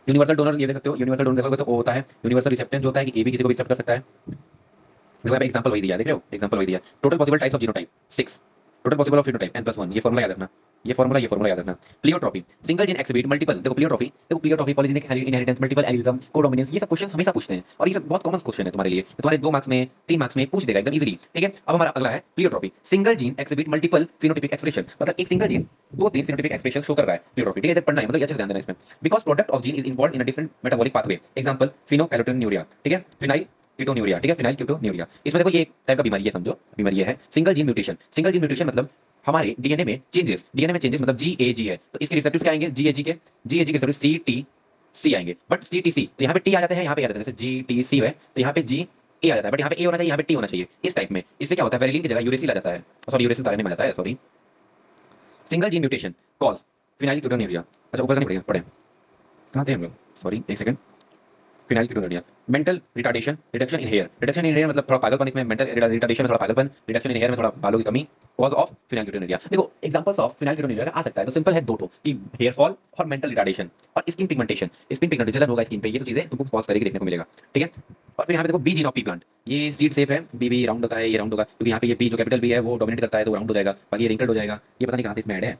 यूनिवर्सल डोनर ये देख सकते हो, यूनिवर्सल डोनर देखोगे तो ओ होता है, यूनिवर्सल रिसेप्टेंट जो होता है कि ए भी किसी को भी एक्सेप्ट कर सकता है। देखो यहाँ पे एग्जांपल वही दिया, देख रहे हो, एग्जांपल वही दिया, total possible types of genotype 6, total possible of phenotype n+1, ये फार्मूला याद रखना, ये फार्मूला याद रखना। Pleiotropy, single gene exhibit multiple, देखो प्लियोट्रॉपी, देखो pleiotropy, polygenic inheritance, multiple allelism, codominance, ये सब क्वेश्चंस हमेशा पूछते हैं और ये सब बहुत कॉमन क्वेश्चन है तुम्हारे लिए, तुम्हारे 2 मार्क्स में 3 मार्क्स में पूछ देगा एकदम इजीली, ठीक है। अब हमारा अगला है pleiotropy, single gene exhibit multiple phenotypic expression, मतलब एक single gene 2-3 phenotypic expression show कर रहा है, प्लियोट्रॉपी, ठीक है, इधर पढ़ना है, मतलब अच्छे से ध्यान देना इसमें। Because product of gene is involved in a different metabolic pathway, example phenylketonuria, ठीक है, फिनाइल कीटोन्यूरिया, ठीक है, फिनाइल कीटोन्यूरिया। इसमें देखो ये एक टाइप का बीमारी है, समझो बीमारी ये है single gene mutation. Single gene mutation मतलब हमारे डीएनए में चेंजेस, डीएनए में चेंजेस मतलब जीएजी है, तो इसके रिसेप्टर्स क्या आएंगे, जीएजी के, जीएजी के रिसेप्टर्स सीटीसी आएंगे, बट सीटीसी तो यहाँ पे टी आ जाते हैं, यहाँ पे आ जाते हैं, जैसे जीटीसी है तो यहाँ पे जी ए आ जाता है, बट यहाँ पे ए होना चाहिए, यहाँ पे टी होना चाहिए, इस टाइप में। इससे क्या होता है, वेलिन की जगह यूरेसिल आ जाता है, सॉरी यूरेसिल तारने में आ जाता है, sorry. Single gene mutation cause phenyl ketonuria, अच्छा ऊपर का नहीं पढ़ेगा, पढ़े कहाँ थे हम लोग, सॉरी एक second. Phenylketonuria, mental retardation, reduction in hair, reduction in hair मतलब थोड़ा पागलपन, इसमें मेंटल रिटार्डेशन में थोड़ा पागलपन, रिडक्शन इन हेयर में थोड़ा बालों की कमी, कॉज ऑफ फिनाइल कीटोन्यूरिया। देखो एग्जांपल्स ऑफ फिनाइल कीटोन्यूरिया आ सकता है, तो सिंपल है दो ठो कि हेयर फॉल और मेंटल रिटार्डेशन और स्किन पिगमेंटेशन, स्किन पिगमेंटेशन जलन होगा स्किन पे, ये सब चीजें तुमको पॉज करके देखने को मिलेगा, ठीक है। और फिर यहाँ पे देखो B gene of pea plant, ये सीड शेप है, बी बी राउंड होता है, ये राउंड होगा क्योंकि यहाँ पे ये बी जो कैपिटल बी है वो डोमिनेट करता है, तो राउंड हो जाएगा, बाकी ये रिंकल्ड हो जाएगा, ये पता नहीं कहाँ से इसमें ऐड है,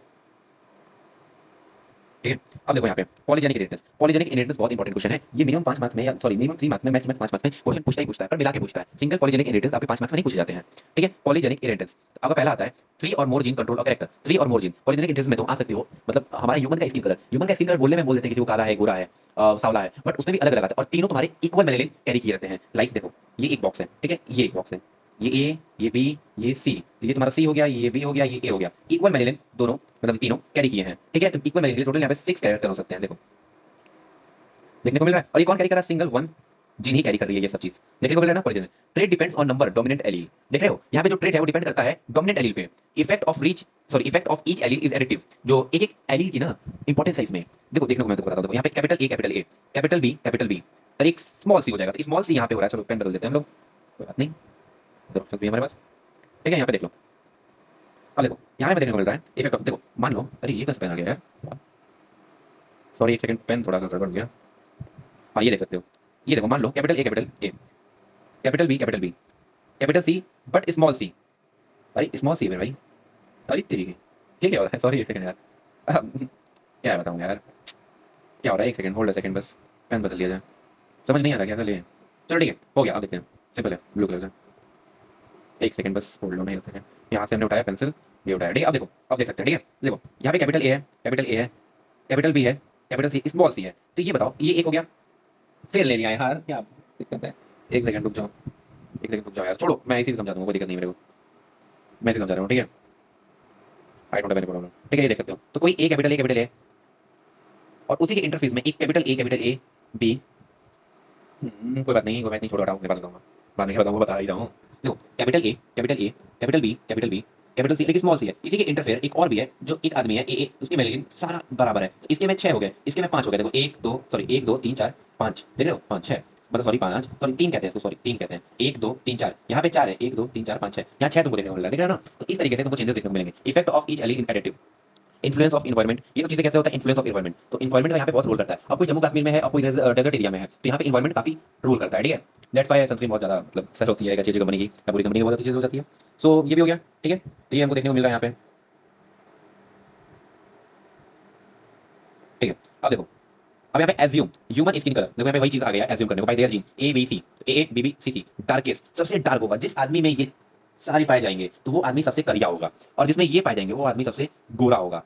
ठीक है। अब देखो यहाँ पे पॉलीजेनिक इनहेरिटेंस, पॉलीजेनिक इनहेरिटेंस बहुत इंपॉर्टेंट क्वेश्चन है, ये मिनिमम 5 मार्क्स में या सॉरी मिनिमम 3 मार्क्स में, मैक्सिमम 5 मार्क्स में क्वेश्चन पूछता ही पूछता है, पर मिला के पूछता है। सिंगल पॉलीजेनिक इनहेरिटेंस आपके 5 मार्क्स में नहीं पूछे जाते हैं, ठीक है। पॉलीजेनिक इनहेरिटेंस आपका पहला आता है 3 और more gene control a character, 3 और मोर जीन पॉलीजेनिक इनहेरिटेंस में तुम आ सकते हो, मतलब हमारा ह्यूमन का स्किन कलर, ह्यूमन का स्किन कलर बोलने में बोल देते हैं किसी को काला है, गोरा है, सांवला है, बट उसमें भी अलग अलग आता है और तीनों तुम्हारे इक्वल मेलेनिन कैरी किए रहते हैं। लाइक देखो ये एक बॉक्स है, ठीक है, ये एक बॉक्स है, ये ए, ये बी, ये सी, तो ये तुम्हारा सी हो गया, ये बी हो गया, ये ए हो गया, इक्वल मेलेनिन दोनों मतलब तीनों कैरी किए हैं, ठीक है। तो इक्वल मेलेनिन टोटल यहाँ पे 6 कैरेक्टर हो सकते हैं, देखो देखने को मिल रहा है। और ये कौन कैरी कर रहा है, सिंगल वन जीन ही कैरी कर रही है ये सब चीज, देखने को मिल रहा है ना। Polygenic trait depends on number dominant allele, देख रहे हो यहाँ पे जो ट्रेट है वो डिपेंड करता है डोमिनेंट एलील पे। Effect of each allele is additive, जो एक एक एलील की ना इंपॉर्टेंस है इसमें, देखो देखने को मैं तुमको बताता हूँ। यहाँ पे कैपिटल ए, कैपिटल बी और एक स्मॉल सी हो जाएगा, तो स्मॉल सी यहाँ पे हो रहा है, चलो पेन बदल देते हैं हम लोग, कोई बात नहीं, इधर ऑप्शन भी हमारे पास, ठीक है। यहाँ पे देख लो, अब देखो यहाँ पे देखने को मिल रहा है इफेक्ट ऑफ, देखो मान लो, अरे ये कैसे पेन आ गया यार, सॉरी एक सेकंड, पेन थोड़ा गड़बड़ हो गया। हाँ ये देख सकते हो, ये देखो मान लो capital A, capital B, capital C but small C, अरे स्मॉल सी है भाई, अरे तेरी की ये क्या हो रहा है, सॉरी एक सेकंड यार, क्या बताऊँ यार, क्या हो रहा है, एक सेकंड होल्ड अ सेकंड, बस पेन बदल लिया जाए, समझ नहीं आ रहा क्या चलिए, चलो ठीक है हो गया, अब देखते हैं, सिंपल है ब्लू कलर का, एक सेकंड बस होल्ड लो, नहीं होता है, यहाँ से हमने उठाया पेंसिल, ये उठाया, ठीक है। अब देखो अब देख सकते हैं, ठीक है, देखो यहाँ पे कैपिटल ए है, कैपिटल बी है, कैपिटल सी, स्मॉल सी है, तो ये बताओ ये एक हो गया, फेल ले लिया है यार, क्या दिक्कत है, एक सेकंड रुक जाओ, एक सेकंड रुक जाओ यार, छोड़ो मैं इसी से समझा दूंगा, कोई दिक्कत नहीं मेरे को, मैं इसे समझा रहा हूँ, ठीक है, I don't have any problem, ठीक है। ये देख सकते हो, तो कोई ए कैपिटल ए और उसी के इंटरफेस में एक कैपिटल ए बी, कोई बात नहीं, छोड़ो हटाओ, मैं बात बताऊंगा, बाद में क्या बताऊंगा, बता ही रहा हूँ। देखो कैपिटल बी कैपिटल सी, लेकिन स्मॉल सी है, इसी के इंटरफेयर एक और भी है जो एक आदमी है ए, उसके में लेकिन सारा बराबर है, तो इसके में 6 हो गए, इसके में 5 हो गए, देखो 1 2 3 4 5, देख रहे हो 5 6, मतलब सॉरी 5 सॉरी 3 कहते हैं इसको, सॉरी 3 कहते हैं, 1 2 3 4, यहाँ पे 4 है, 1 2 3 4 5 6, यहाँ 6 तुमको देखने को मिल रहा है, देख रहे हो ना? तो इस तरीके से तुमको चेंजेस देखने को मिलेंगे। Effect of each allele in additive, influence of environment, ये सब चीजें कैसे होता है, इन्फ्लुएंस ऑफ एनवायरनमेंट, तो एनवायरनमेंट का यहाँ पे बहुत रोल करता है। अब कोई जम्मू कश्मीर में है और कोई डेजर्ट एरिया में है, तो यहाँ पे एनवायरनमेंट काफी रोल करता है, ठीक है। दैट्स व्हाई सनस्क्रीन बहुत ज्यादा मतलब सेल होती है, एक अच्छी जगह बनेगी या पूरी कंपनी की बहुत अच्छी चीज हो जाती है। सो ये भी हो गया, ठीक है। तो ये हमको देखने को मिल रहा है यहाँ पे, ठीक है। अब देखो, अब यहाँ पे एज्यूम ह्यूमन स्किन कलर, देखो यहाँ पे वही चीज आ गया एज्यूम करने को, by their gene A B C, A B B C C, darkest सबसे डार्क होगा, जिस आदमी में ये सारे पाए जाएंगे तो वो आदमी सबसे करिया होगा, और जिसमें ये पाए जाएंगे वो आदमी सबसे गोरा होगा,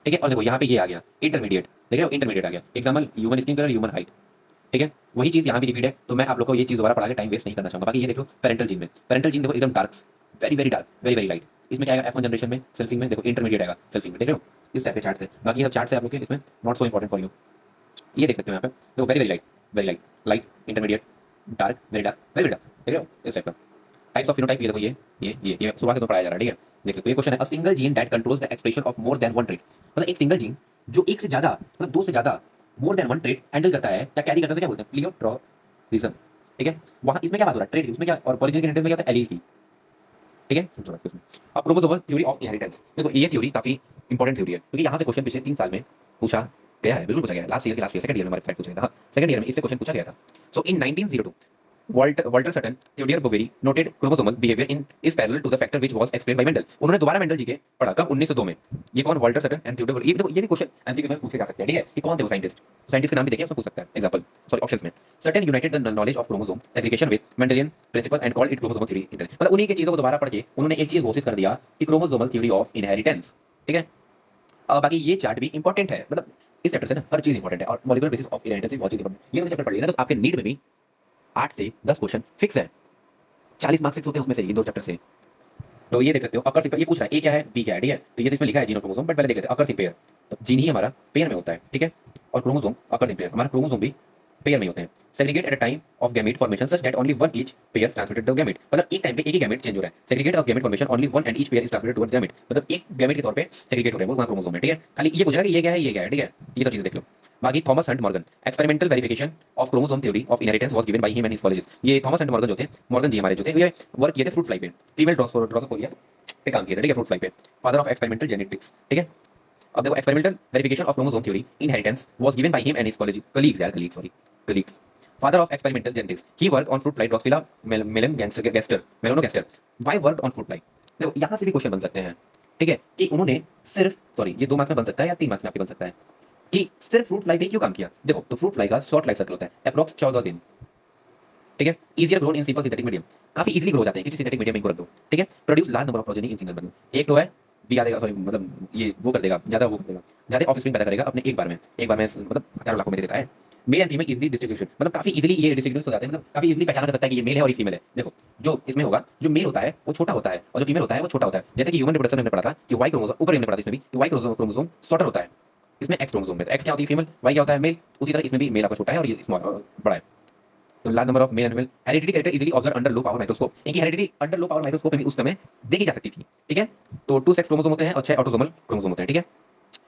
ठीक है। और देखो यहाँ पे ये आ गया इंटरमीडिएट, देख रहे हो इंटरमीडिएट आ गया, example human skin colour, human height, ठीक है। वही चीज यहाँ भी रिपीट है, तो मैं आप लोग को ये चीज दोबारा पढ़ा के टाइम वेस्ट नहीं करना चाहूंगा। बाकी ये देख लो पेरेंटल जीन में, पेरेंटल जीन देखो एकदम dark, very very dark, very very light, इसमें क्या आएगा F1 जनरेशन में, सेल्फिंग में देखो इंटरमीडिएट आएगा सेल्फिंग में, देख रहे हो इस टाइप के चार्ट से। बाकी ये सब चार्ट से आप लोग के इसमें not so important for you, ये देख सकते हो यहाँ पे, देखो very very light, very light, light intermediate dark, very dark, very dark, देख रहे हो इस टाइप का। टाइप्स ऑफ फिनोटाइप, ये देखो ये शुरुआत से तो पढ़ाया जा रहा है, ठीक है। देख सकते हो ये क्वेश्चन है, a single gene that controls the expression of more than one trait, मतलब एक सिंगल जीन जो एक से ज्यादा मतलब दो से ज्यादा more than one trait handle करता है या कैरी करता है, तो क्या बोलते हैं, प्लियोट्रॉपिज्म, ठीक है। वहां इसमें क्या बात हो रहा है, ट्रेट उसमें क्या, और पॉलीजेनिक इनहेरिटेंस में क्या होता है, एलील की, ठीक है। समझो बात को इसमें। अब क्रोमोसोमल थ्योरी ऑफ इनहेरिटेंस, देखो ये थ्योरी काफी इंपॉर्टेंट थ्योरी है, क्योंकि यहाँ से क्वेश्चन पिछले 3 साल में पूछा गया है, बिल्कुल पूछा गया है, लास्ट ईयर के लास्ट ईयर सेकंड ईयर में हमारे साइड पूछा गया था, सेकंड ईयर में इससे क्वेश्चन पूछा गया था। सो इन 1902 Walter Sutton, Theodore Boveri noted chromosomal behavior in is parallel to the factor which was explained by Mendel। उन्होंने दोबारा मेंडल जी के पढ़ा कब, 1902 में। ये कौन, वाल्टर सटन एंड थियोडोर, ये देखो ये भी क्वेश्चन एमसीक्यू में पूछे जा सकते हैं, ठीक है। ये कौन थे वो साइंटिस्ट, साइंटिस्ट का नाम भी देखिए, उसमें पूछ सकता है एग्जांपल, सॉरी ऑप्शंस में। Sutton united the knowledge of chromosome segregation with Mendelian principle and called it chromosomal theory intelligence, मतलब उन्हीं की चीजों को दोबारा पढ़ के उन्होंने एक चीज घोषित कर दिया कि क्रोमोसोमल थ्योरी ऑफ इनहेरिटेंस, ठीक है। बाकी ये चार्ट भी इंपॉर्टेंट है, मतलब इस चैप्टर से ना हर चीज इंपॉर्टेंट है, और मॉलिक्यूलर बेसिस ऑफ इनहेरिटेंस भी बहुत चीज इंपॉर्टेंट, ये चैप्टर पढ़ लिया ना तो आपके नीट में भी 8 से 10 क्वेश्चन फिक्स है, 40 मार्क्स फिक्स होते हैं उसमें से, ये 2 चैप्टर से। तो ये देख सकते हो अकर सिंपेयर, ये पूछ रहा है ए क्या है बी क्या है, ठीक है। तो ये तो इसमें लिखा है जीन और क्रोमोसोम, बट पहले देख लेते हैं अकर सिंपेयर, तो जीन ही हमारा पेयर में होता है, ठीक है। और क्रोमोसोम अकर सिंपेयर, हमारा क्रोमोसोम भी पेयर में होते हैं। Segregate at a time of gamete formation such that only one each pair transmitted the gamete, मतलब एक टाइम पे एक ही गैमेट चेंज हो रहा है। Segregate of gamete formation only one and each pair is transmitted towards gamete, मतलब एक gamete के तौर पे सेग्रीगेट हो रहे हैं वो क्रोमोसोम है, ठीक है। खाली ये पूछेगा कि ये क्या है ये क्या है, ठीक है। ये सब चीजें देख लो। बाकी Thomas Hunt Morgan, experimental verification of chromosome theory of inheritance was given by him and his colleges, ये थॉमस हंट मॉर्गन जो थे, मॉर्गन जी हमारे जो थे, ये वर्क किए थे फ्रूट फ्लाई पे, फीमेल ड्रोसोफोलिया पे काम किया था, ठीक है, फ्रूट फ्लाई पे, फादर ऑफ एक्सपेरिमेंटल जेनेटिक्स, ठीक है। अब देखो experimental verification of chromosome theory inheritance was given by him and his colleagues, यार colleagues, sorry colleagues, father of experimental genetics, he worked on fruit fly Drosophila melanogaster, why worked on fruit fly. देखो यहां से भी question बन सकते हैं, ठीक है, कि उन्होंने सिर्फ, सॉरी ये 2 मार्क्स में बन सकता है या 3 मार्क्स में आपके बन सकता है, कि सिर्फ फ्रूट फ्लाई पे क्यों काम किया। देखो तो फ्रूट फ्लाई का शॉर्ट लाइफ साइकिल होता है अप्रॉक्स 14 दिन, ठीक है। Easier grown in simple synthetic medium, काफी इजीली ग्रो हो जाते हैं किसी सिंथेटिक मीडियम में, इनको रख दो, ठीक है। Produce large number of progeny in single bundle, एक तो है बिया देगा, सॉरी मतलब ये वो कर देगा, ज्यादा वो कर देगा, ज्यादा ऑफस्प्रिंग पैदा करेगा अपने एक बार में मतलब हजारों लाखों में दे देता है। Mail and female easily distribution, मतलब काफी इजीली ये डिस्ट्रीब्यूट हो जाते हैं, मतलब काफी इजीली पहचाना जा सकता है कि ये मेल है और ये फीमेल है। देखो जो इसमें होगा, जो मेल होता है वो छोटा होता है और जो फीमेल होता है वो छोटा होता है। जैसे कि ह्यूमन रिप्रोडक्शन में हमने पढ़ा था कि वाई क्रोमोसोम, ऊपर हमने पढ़ा था इसमें भी कि वाई क्रोमोसोम शॉर्टर होता है, इसमें एक्स क्रोमोसोम में तो एक्स क्या होती है फीमेल, वाई क्या होता है मेल, उसी तरह इसमें भी मेल आपका छोटा है और ये स्मॉल बड़ा है। तो large number of male and female, heredity character easily observe under low power microscope, इनकी heredity under low power microscope में भी उस समय देखी जा सकती थी, ठीक है। तो 2 सेक्स क्रोमोसोम होते हैं और 6 ऑटोसोमल क्रोमोसोम होते हैं, ठीक है।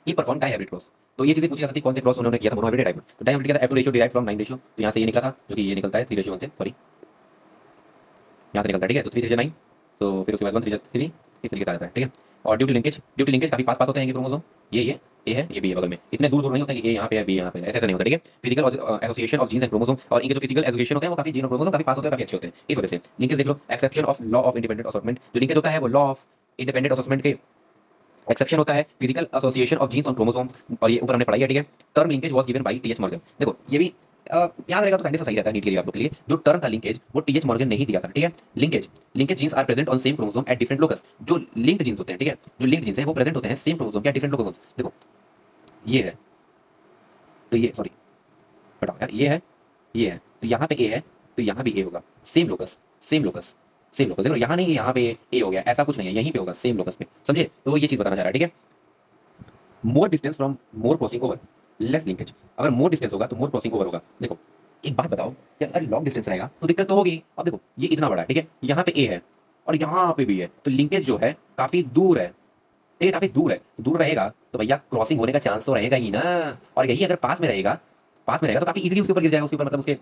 ये परफॉर्म डायहाइब्रिड क्रॉस, तो ये चीजें पूछी जाती थी कौन से क्रॉस उन्होंने किया था, मोनोहाइब्रिड टाइप में। तो डायहाइब्रिड का F2 ratio derived from 9 ratio, तो यहां से ये निकला था जो कि ये निकलता है 3:1 से, सॉरी यहां से निकलता है, ठीक है। तो 3 3 9, तो फिर उसके बाद 1 3 3 इस तरीके से आ जाता है, ठीक है। और ड्यू टू लिंकेज काफी पास पास होते हैं ये क्रोमोसोम, ये ए है ये बी है बगल में, इतने दूर दूर नहीं होते कि ए यहाँ पे है बी यहाँ पे, ऐसा नहीं होता, ठीक है। Physical association of genes and chromosome, और इनके जो फिजिकल एसोसिएशन होते हैं वो काफी जीन और क्रोमोसोम काफी पास होते हैं, काफी अच्छे होते हैं, इस वजह से लिंकेज देख लो। Exception of law of independent assortment, जो लिंकेज होता है वो लॉ ऑफ इंडिपेंडेंट असॉर्टमेंट के एक्सेप्शन होता है, physical association of genes on chromosomes, और ये ऊपर हमने पढ़ाई है, ठीक है। Term linkage was given by T H Morgan, देखो ये भी याद रहेगा तो साइंस सही रहता है नीट के लिए आप लोग के लिए। जो टर्म था लिंकेज वो टीएच मॉर्गन ने ही दिया था, ठीक है। Linkage linkage genes are present on same chromosome at different locus, जो लिंक्ड जीन्स होते हैं, ठीक है, जो लिंक्ड जीन्स है वो प्रेजेंट होते हैं सेम क्रोमोसोम के डिफरेंट लोकस। देखो ये है, तो ये सॉरी बताओ यार, ये है तो यहाँ पे ए है तो यहाँ भी ए होगा, same locus same locus same locus, देखो यहाँ नहीं यहाँ पे ए हो गया, ऐसा कुछ नहीं है, यहीं पे होगा सेम लोकस पे, समझे। तो वो ये चीज बताना चाह रहा है, ठीक है। मोर distance from more crossing over, less linkage, अगर मोर डिस्टेंस होगा तो मोर क्रॉसिंग ओवर होगा। देखो एक बात बताओ कि अगर लॉन्ग डिस्टेंस रहेगा तो दिक्कत तो होगी। अब देखो ये इतना बड़ा है, ठीक है, यहाँ पे ए है और यहाँ पे भी है, तो लिंकेज जो है काफी दूर है, ठीक है, काफी दूर है, तो दूर रहेगा तो भैया क्रॉसिंग होने का चांस तो रहेगा ही ना। और यही अगर पास में रहेगा तो काफी इजीली उसके ऊपर गिर जाएगा, उसके ऊपर मतलब उसके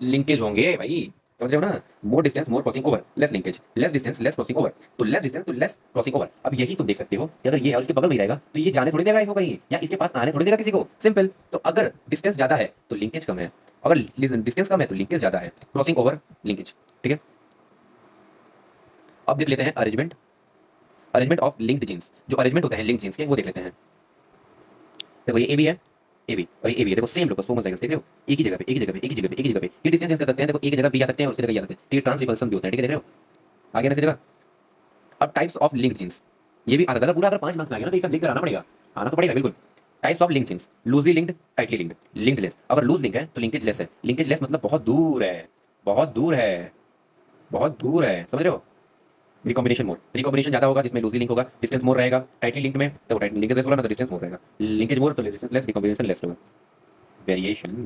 लिंकेज होंगे भाई, समझ रहे हो ना? More distance more crossing over, less linkage, less distance less crossing over, तो लेस डिस्टेंस तो लेस क्रॉसिंग ओवर। अब यही तुम देख सकते हो कि अगर ये और इसके बगल में ही रहेगा तो ये जाने थोड़ी देगा इसको कहीं, या इसके पास आने थोड़ी देगा किसी को, सिंपल। तो अगर डिस्टेंस ज्यादा है तो लिंकेज कम है, अगर डिस्टेंस कम है तो लिंकेज ज्यादा है, क्रॉसिंग ओवर लिंकेज। ठीक है, अब देख लेते हैं arrangement, arrangement of linked genes. जो अरेंजमेंट होते हैं लिंक्ड जीन्स के वो देख लेते हैं। देखो ये ए बी है, ए बी और ये बी है, देखो सेम लोकस होमोजाइगस, देख रहे हो? एक ही जगह पे एक ही जगह पे एक ही जगह पे एक ही जगह पे ये डिस्टेंस चेंज कर सकते हैं, देखो एक जगह बी आ सकते हैं और उसकी जगह ये आ सकते हैं, तो ये ट्रांस रिपल्सन भी होते हैं, ठीक है, देख रहे हो? आगे ना इसकी जगह। अब टाइप्स ऑफ लिंक्ड जीन्स, ये भी आता था पूरा, अगर 5 मार्क्स में आ गया ना तो ये सब लिख कर आना पड़ेगा, आना तो पड़ेगा बिल्कुल। Types of linked genes, loosely linked, tightly linked, linked less. अगर लूज लिंक है तो लिंकेज लेस है, लिंकेज लेस मतलब बहुत दूर है, बहुत दूर है, बहुत दूर है, समझ रहे हो? रिकॉम्बिनेशन मोड, रिकॉम्बिनेशन ज्यादा होगा जिसमें लूजली लिंक होगा, डिस्टेंस मोर रहेगा। टाइटली लिंक्ड में तो टाइटली लिंकेज लेस होगा ना, तो डिस्टेंस मोर रहेगा, लिंकेज मोर तो डिस्टेंस लेस, रिकॉम्बिनेशन लेस होगा। वेरिएशन,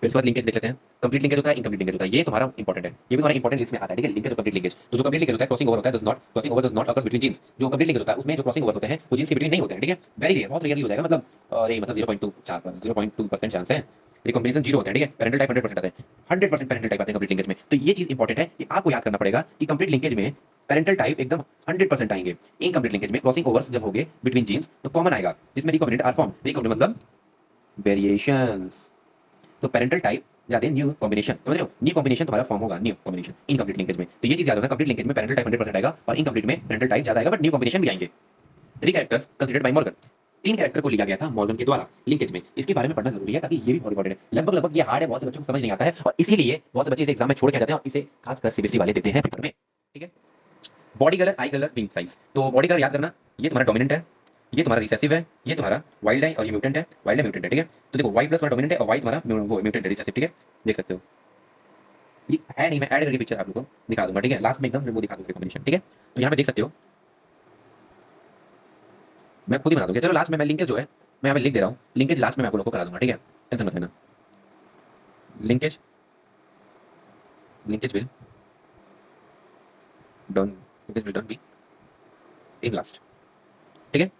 फिर उसके बाद लिंकेज देख लेते हैं। कंप्लीट लिंकेज होता है, इनकम्प्लीट लिंकेज होता है, ये तुम्हारा इंपॉर्टेंट है, ये भी तुम्हारा इंपॉर्टेंट लिस्ट में आता है, ठीक है? लिंकेज और कंप्लीट लिंकेज, तो जो कंप्लीट लिंकेज होता है क्रॉसिंग ओवर होता है, does not, crossing over does not occur between genes. जो कंप्लीट लिंकेज होता है उसमें जो क्रॉसिंग ओवर होते हैं वो जीन्स के बिटवीन नहीं होते हैं, ठीक है? वेरी रेयर, बहुत रेयरली हो जाएगा, मतलब अरे मतलब 0.2% चांस है। रिकॉम्बिनेशन जीरो होता है, ठीक है? पैरेंटल टाइप 100% आता है, 100% पैरेंटल टाइप आते हैं कंप्लीट लिंकेज में। तो ये चीज इंपॉर्टेंट है कि आपको याद करना पड़ेगा कि कंप्लीट लिंकेज में पैरेंटल टाइप एकदम 100% आएंगे। इनकम्प्लीट लिंकेज में क्रॉसिंग ओवर्स जब होंगे बिटवीन जीन्स तो कॉमन आएगा, जिसमें रिकॉम्बिनेंट आर फॉर्म, रिकॉम्बिनेंट मतलब वेरिएशंस। तो पेरेंटल टाइप जाते हैं न्यू कॉम्बिनेशन, समझ रहे हो? न्यू कॉम्बिनेशन तुम्हारा फॉर्म होगा न्यू कॉम्बिनेशन इनकम्प्लीट लिंकेज में। तो ये चीज याद रखना, कंप्लीट लिंकेज में पेरेंटल टाइप 100% आएगा और इनकम्प्लीट में पेरेंटल टाइप ज्यादा आएगा बट न्यू कॉम्बिनेशन भी आएंगे। Three characters considered bye Morgan, तीन कैरेक्टर को लिया गया था मॉर्गन के द्वारा लिंकेज में। इसके बारे में पढ़ना जरूरी है ताकि ये भी बहुत इंपॉर्टेंट है। लगभग लगभग ये हार्ड है, बहुत से बच्चों को समझ नहीं आता है और इसीलिए बहुत से बच्चे इसे एग्जाम में छोड़ के आ जाते हैं और इसे खासकर सीबीएसई वाले देते हैं पेपर में, ठीक है? बॉडी कलर, आई कलर, विंग साइज। तो बॉडी कलर याद करना, ये तुम्हारा डोमिनेंट है, ये तुम्हारा रिसेसिव है, ये तुम्हारा वाइल्ड है और ये म्यूटेंट है, वाइल्ड है म्यूटेंट है, ठीक है? तो देखो वाई प्लस तुम्हारा डोमिनेंट है और वाई तुम्हारा वो म्यूटेंट है रिसेसिव, ठीक है? देख सकते हो, ये है नहीं, मैं ऐड करके पिक्चर आप लोगों को दिखा दूंगा, ठीक है? लास्ट में एकदम वो दिखा दूंगा कॉम्बिनेशन, ठीक है? तो यहाँ पे देख सकते हो, मैं खुद ही बना दूंगा, चलो लास्ट में मैं लिंकेज जो है मैं यहाँ पे लिख दे रहा हूँ, लिंकेज लास्ट में मैं आप लोगों को करा दूंगा, ठीक है? टेंशन मत लेना। Linkage, linkage will done, linkage will done be in last, ठीक है?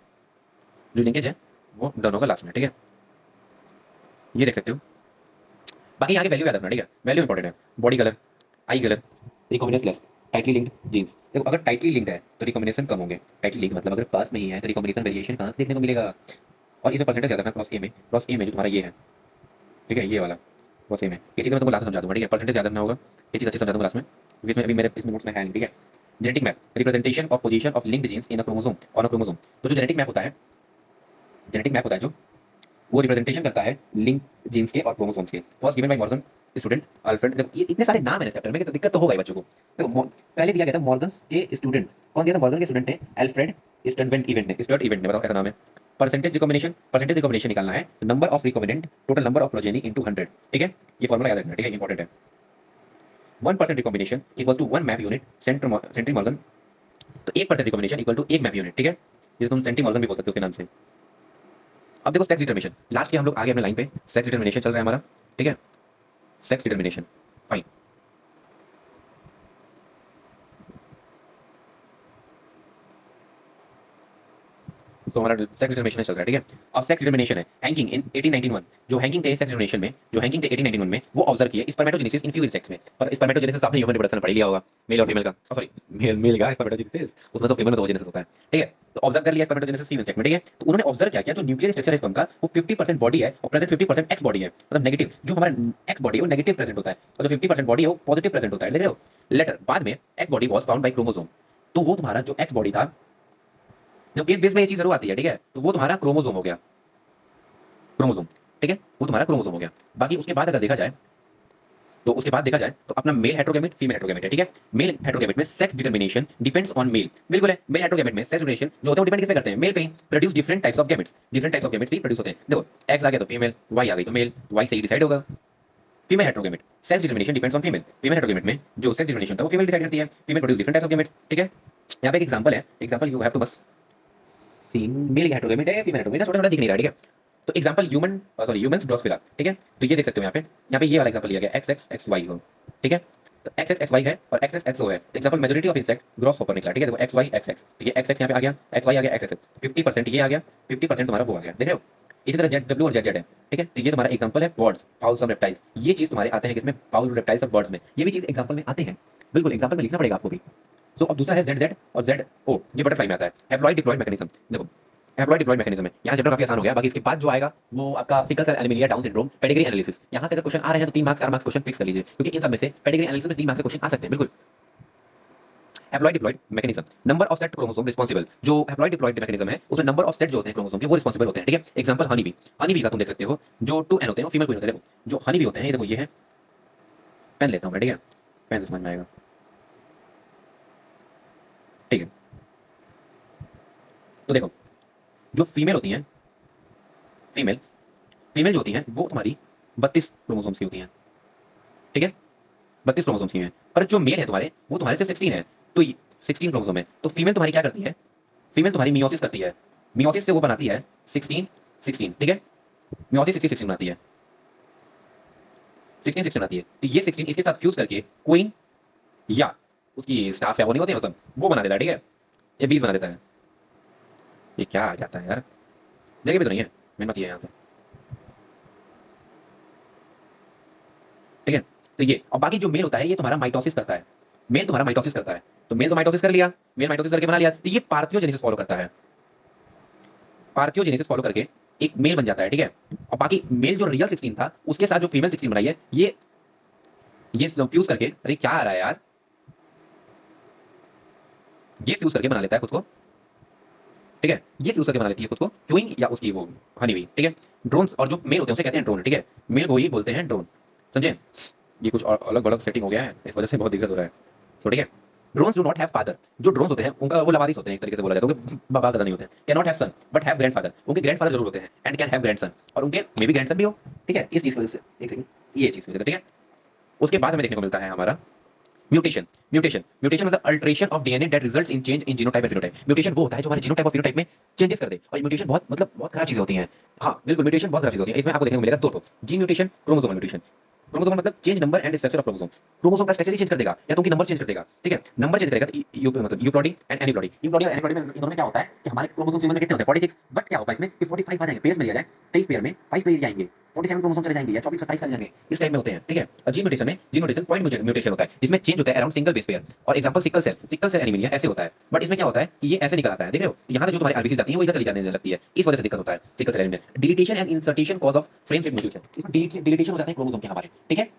जो लिंकेज है वो डन होगा लास्ट में, ठीक है? ये देख सकते हो। बाकी यहाँ की वैल्यू याद रखना, ठीक है? वैल्यू इंपॉर्टेंट है। बॉडी कलर, आई colour, recombination less, tightly linked genes. देखो अगर टाइटली लिंक्ड है तो रिकॉम्बिनेशन कम होंगे, टाइटली लिंक्ड मतलब अगर पास में ही है तो रिकॉम्बिनेशन वेरिएशन कहाँ से देखने को मिलेगा? और इसमें परसेंटेज ज्यादा है क्रॉस ए में, क्रॉस ए में जो तुम्हारा ये है, ठीक है, ये वाला क्रॉस ए में, ये चीज़ मैं तुमको लास्ट में समझा दूंगा, ठीक है? परसेंटेज याद रखना होगा, ये चीज़ अच्छे से समझा दूंगा लास्ट में, क्योंकि इसमें अभी मेरे इसमें नोट्स में है नहीं, ठीक है? Genetic map, representation of position of linked genes in a chromosome, on a chromosome. तो जो जेनेटिक मैप होता है, जेनेटिक मैप होता है जो, वो रिप्रेजेंटेशन करता है लिंक जीन्स के और क्रोमोसोम्स के। First given by Morgan, student Alfred. देखो ये इतने सारे नाम है इस चैप्टर में कि तो दिक्कत तो होगा ही बच्चों को। देखो पहले दिया गया था मॉर्गन के स्टूडेंट, कौन दिया था? मॉर्गन के स्टूडेंट थे अल्फ्रेड स्टर्वेंट इवेंट ने, स्टर्ट इवेंट ने, बताओ कैसा नाम है? परसेंटेज रिकॉम्बिनेशन, परसेंटेज रिकॉम्बिनेशन निकालना है, number of recombinant total number of progeny into 100, ठीक है? ये फॉर्मूला याद रखना, ठीक है? इंपॉर्टेंट है। 1% recombination equal to 1 map unit centimorgan. तो 1% recombination equal to 1 map unit, ठीक है? जिसे तुम सेंट्री मॉर्गन भी बोल सकते हो उसके नाम से। अब देखो सेक्स डिटर्मिनेशन, लास्ट के हम लोग आगे अपने लाइन पे सेक्स डिटर्मिनेशन चल रहा है हमारा, ठीक है? Sex determination, fine. तो हमारा सेक्स डिटर्मिनेशन चल रहा है, ठीक है? अब सेक्स डिटर्मिनेशन है हैंकिंग इन 1891, जो हैंकिंग थे सेक्स डिटर्मिनेशन में, जो हैंकिंग थे 1891 में, वो ऑब्जर्व किए स्पर्मेटोजेनेसिस इन फ्यू इंसेक्ट्स में। पर स्पर्मेटोजेनेसिस आपने ह्यूमन रिप्रोडक्शन में पढ़ लिया होगा, मेल और फीमेल का, सॉरी मेल मेल का स्पर्मेटोजेनेसिस, उसमें तो फीमेल में तो ओजेनेसिस होता है, ठीक है? तो ऑब्जर्व कर लिया स्पर्मेटोजेनेसिस फीमेल इंसेक्ट में, ठीक है? तो उन्होंने ऑब्जर्व क्या किया, जो न्यूक्लियर स्ट्रक्चर है स्पर्म का वो 50% बॉडी है और प्रेजेंट 50% एक्स बॉडी है, मतलब नेगेटिव। जो हमारा एक्स बॉडी है वो नेगेटिव प्रेजेंट होता है और जो 50% बॉडी है वो पॉजिटिव प्रेजेंट होता है, देख रहे हो? लेटर बाद में x body was found by chromosome, तो वो तुम्हारा जो एक्स बॉडी था, जो केस बेस में ये चीज जरूर आती है, ठीक है? तो वो तुम्हारा क्रोमोसोम हो गया, क्रोमोसोम, ठीक है? वो तुम्हारा क्रोमोसोम हो गया। बाकी उसके बाद अगर देखा जाए, तो उसके बाद देखा जाए तो अपना मेल हेट्रोगेमेट, फीमेल हेट्रोगेमेट है, ठीक है? मेल हेट्रोगेमेट में sex determination depends on male, बिल्कुल है। मेल हेट्रोगेमेट में सेक्स डिटर्मिनेशन जो होता है वो डिपेंड किस पे करते हैं? मेल पे ही। Produce different types of gametes, different types of gametes भी प्रोड्यूस होते हैं। देखो एक्स आ गया तो फीमेल, वाई आ गई तो मेल, वाई से ही डिसाइड होगा। Female heterogamete, sex determination depends on female, female heterogamete में जो सेक्स डिटर्मिनेशन था वो फीमेल डिसाइड करती है, female produce different types of gametes, ठीक है? यहाँ पे एक एग्जांपल है, एग्जांपल यू हैव टू बस सी, मेल हेट्रोगेमेट है, फीमेल हेट्रोगेमेट, छोटा छोटा दिख नहीं रहा है, ठीक है? तो example human, sorry humans Drosophila, ठीक है? तो ये देख सकते हो यहाँ पे ये वाला एग्जांपल लिया गया एक्स एक्स एक्स वाई हो, ठीक है? तो एक्स एक्स एक्स वाई है और एक्स एक्स एक्स ओ है, तो example majority of insect gross hopper निकला, ठीक है? देखो एक्स वाई एक्स एक्स, ठीक है? एक्स एक्स यहाँ पे आ गया, एक्स वाई आ गया, एक्स एक्स, 50% ये आ गया, 50% तुम्हारा वो आ गया, देख रहे हो? इसी तरह जेड डब्ल्यू और जेड जेड है, ठीक है। तो ये तुम्हारा एग्जांपल है बर्ड्स, फाउल्स और रेप्टाइल्स। ये चीज तुम्हारे आते हैं किसमें, फाउल, रेप्टाइल्स और बर्ड्स में। ये भी चीज एग्जांपल में आते हैं, बिल्कुल एग्जांपल में लिखना पड़ेगा आपको भी। सो अब दूसरा है जेड जेड और जेड ओ, ये बटरफ्लाई में आता है, हैप्लॉइड डिप्लॉइड मैकेनिज्म। देखो हैप्लॉइड डिप्लॉइड मैकेनिज्म है, यहाँ चैप्टर काफी आसान हो गया। बाकी इसके बाद जो आएगा वो आपका sickle cell anaemia, Down syndrome, pedigree analysis. यहाँ से अगर क्वेश्चन आ रहे हैं तो 3 मार्क्स 4 मार्क्स क्वेश्चन फिक्स कर लीजिए, क्योंकि इन सब में से पेडिग्री एनालिसिस में 3 मार्क्स से क्वेश्चन आ सकते हैं, बिल्कुल। Haploid diploid mechanism, number of set chromosome responsible. जो हैप्लॉइड डिप्लॉइड मैकेनिज्म है उसमें नंबर ऑफ सेट जो होते हैं क्रोमोसोम के वो रिस्पांसिबल होते हैं, ठीक है। Example honey bee, honey bee का तुम देख सकते हो जो 2 एन होते हैं वो फीमेल क्वीन होते हैं। देखो जो हनी बी होते हैं, ये देखो ये है, पेन लेता हूं मैं, ठीक है, पेन से समझ में आएगा, ठीक है। तो देखो जो फीमेल होती हैं, फीमेल फीमेल जो होती हैं वो तुम्हारी 32 क्रोमोसोम्स की होती हैं, ठीक है, 32 क्रोमोसोम्स की हैं। पर जो मेल है तुम्हारे वो तुम्हारे सिर्फ 16 है, तो 16 क्रोमोसोम है। तो फीमेल तुम्हारी क्या करती है, फीमेल तुम्हारी मियोसिस करती है, मियोसिस से वो बनाती है 16 16, ठीक है, मियोसिस 16 16 बनाती है, 16 16 बनाती है। तो ये 16 इसके साथ फ्यूज करके क्वीन या उसकी स्टाफ है वो नहीं होती मतलब वो बना देता है, ठीक है, ये 20 बना देता है। ये क्या आ जाता है यार, जगह भी तो नहीं है, मेन बात ये है यहाँ पे, ठीक है। तो ये और बाकी जो मेल होता है ये तुम्हारा माइटोसिस करता है, मेल तुम्हारा माइटोसिस करता है। तो मेल तो माइटोसिस कर लिया, मेल माइटोसिस करके बना लिया, तो ये पार्थियोजेनेसिस फॉलो करता है, पार्थियोजेनेसिस फॉलो करके एक मेल बन जाता है, ठीक है। और बाकी मेल जो रियल 16 था उसके साथ जो फीमेल 16 बनाई है ये फ्यूज करके, अरे क्या आ रहा है यार, ये फ्यूज करके बना लेता है खुद को, ठीक है, ये फ्यूज करके बना लेती है खुद को क्वीन या उसकी वो हनी बी, ठीक है। ड्रोन्स और जो मेल होते हैं उसे कहते हैं ड्रोन, ठीक है, मेल को ही बोलते हैं ड्रोन, समझे। ये कुछ और अलग अलग सेटिंग हो गया है, इस वजह से बहुत दिक्कत हो रहा है, सो ठीक है। Drones do not have father, जो ड्रोन्स होते हैं उनका वो लवारिस होते हैं, एक तरीके से बोला जाता है, उनके बाप दादा नहीं होते हैं। Can not have son but have grandfather, उनके ग्रैंडफादर जरूर होते हैं, एंड कैन हैव ग्रैंडसन, और उनके मे बी ग्रैंडसन भी हो, ठीक है। इस चीज की वजह से एक सेकंड, ये चीज की वजह से, ठीक है। उसके बाद हमें देखने को मिलता है हमारा म्यूटेशन, म्यूटेशन मतलब alteration of DNA that results in change in genotype and phenotype. Mutation वो होता है जो हमारे जीनोटाइप और फिनोटाइप में चेंजेस कर दे, और ये म्यूटेशन बहुत बहुत खराब चीजें होती हैं। हाँ बिल्कुल, म्यूटेशन बहुत खराब चीज होती है। इसमें आपको देखने को मिलेगा दो तो, gene mutation, chromosomal mutation. Chromosome मतलब change number and structure of chromosome, chromosome का स्ट्रक्चर ही चेंज कर देगा या तो उनकी नंबर चेंज कर देगा, ठीक है। नंबर चेंज करेगा तो यू मतलब यूप्लॉइडी एंड एनीप्लॉइडी, यूप्लॉइडी और एनीप्लॉइडी में इन दोनों में क्या होता है कि हमारे क्रोमोसोम सीक्वेंस में कितने होते हैं 46, बट क्या होगा इसमें कि 45 आ जाएंगे, पेयर्स में लिया जाए 23 पेयर में 22 पेयर जाएंगे, 47 क्रोमोसोम चले जाएंगे या 24 27 चले जाएंगे, इस टाइप में होते हैं, ठीक है। और जीन म्यूटेशन में जीन म्यूटेशन पॉइंट म्यूटेशन होता है जिसमें चेंज होता है अराउंड सिंगल बेस पेयर। और एग्जांपल सिकल सेल एनीमिया ऐसे होता है, बट इसमें क्या होता है कि ये ऐसे निकल आता है, देख रहे हो, यहाँ से जो तुम्हारी आरबीसी जाती है वो इधर चली जाने लगती है, इस वजह से दिक्कत होता है sickle cell anaemia. Deletion and insertion cause of frame shift mutation, इसमें डिलीटेशन हो जाते हैं क्रोमोसोम के हमारे, ठीक है।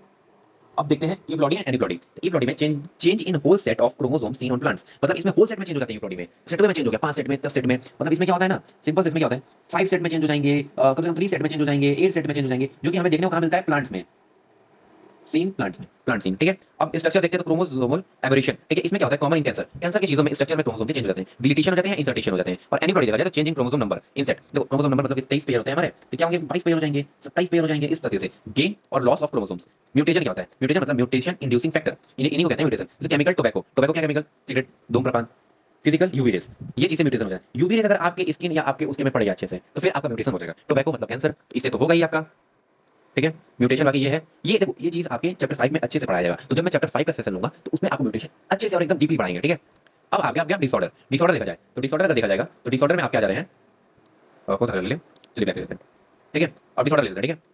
अब देखते हैं यूप्लॉइडी एंड एनीप्लॉइडी। यूप्लॉइडी में change in whole set of chromosome seen on plants, मतलब इसमें होल सेट में चेंज हो जाते हैं। यूप्लॉइडी में सेट में चेंज हो गया, 5 सेट में 10 सेट में, मतलब इसमें क्या होता है ना, सिंपल इसमें क्या होता है 5 सेट में चेंज हो जाएंगे, कम से कम 3 सेट में चेंज हो जाएंगे, 8 सेट में चेंज हो जाएंगे, जो कि हमें देखने को कहां मिलता है प्लांट्स में, सीन प्लांट्स में, प्लांट सीन, ठीक है। अब स्ट्रक्चर देखते हैं तो क्रोमोसोमल एबरेशन, ठीक है, इसमें क्या होता है कॉमन इन कैंसर, कैंसर की चीजों में स्ट्रक्चर में क्रोमोसोम के चेंज हो जाते हैं, डिलीटेशन हो जाते हैं, इंसर्टेशन हो जाते हैं। और एनीबॉडी देखा जाए तो change in chromosome number inset, देखो क्रोमोसोम नंबर मतलब कि 23 पेयर होते हैं हमारे, तो क्या होंगे 22 पेयर हो जाएंगे, 27 पेयर हो जाएंगे, इस तरीके से गेन और लॉस ऑफ क्रोमोसोम्स। म्यूटेशन क्या होता है, म्यूटेशन मतलब म्यूटेशन इंड्यूसिंग फैक्टर, इन्हीं को कहते हैं म्यूटेशन। जैसे केमिकल टोबैको, टोबैको क्या केमिकल, सिगरेट, धूम्रपान, फिजिकल यूवी रेस, ये चीजें म्यूटेशन हो जाए। यूवी रेस अगर आपके स्किन या आपके उसके में पड़ जाए अच्छे से तो फिर आपका म्यूटेशन हो जाएगा। टोबैको मतलब कैंसर, तो इससे तो होगा ही आपका, ठीक है। म्यूटेशन बाकी ये है, ये देखो ये चीज आपके चैप्टर 5 में अच्छे से पढ़ाया जाएगा। तो जब मैं चैप्टर 5 का सेशन लूंगा तो उसमें आपको म्यूटेशन अच्छे से और एकदम डीपली पढ़ाएंगे, ठीक है। अब आ गया डिसऑर्डर, डिसऑर्डर देखा जाए तो डिसऑर्डर अगर देखा जाएगा तो डिसऑर्डर में आप क्या जा रहे हैं, कौन सा ले लें, चलिए बैक ले लेते हैं, ठीक है। अब डिसऑर्डर ले लेते हैं, ठीक है,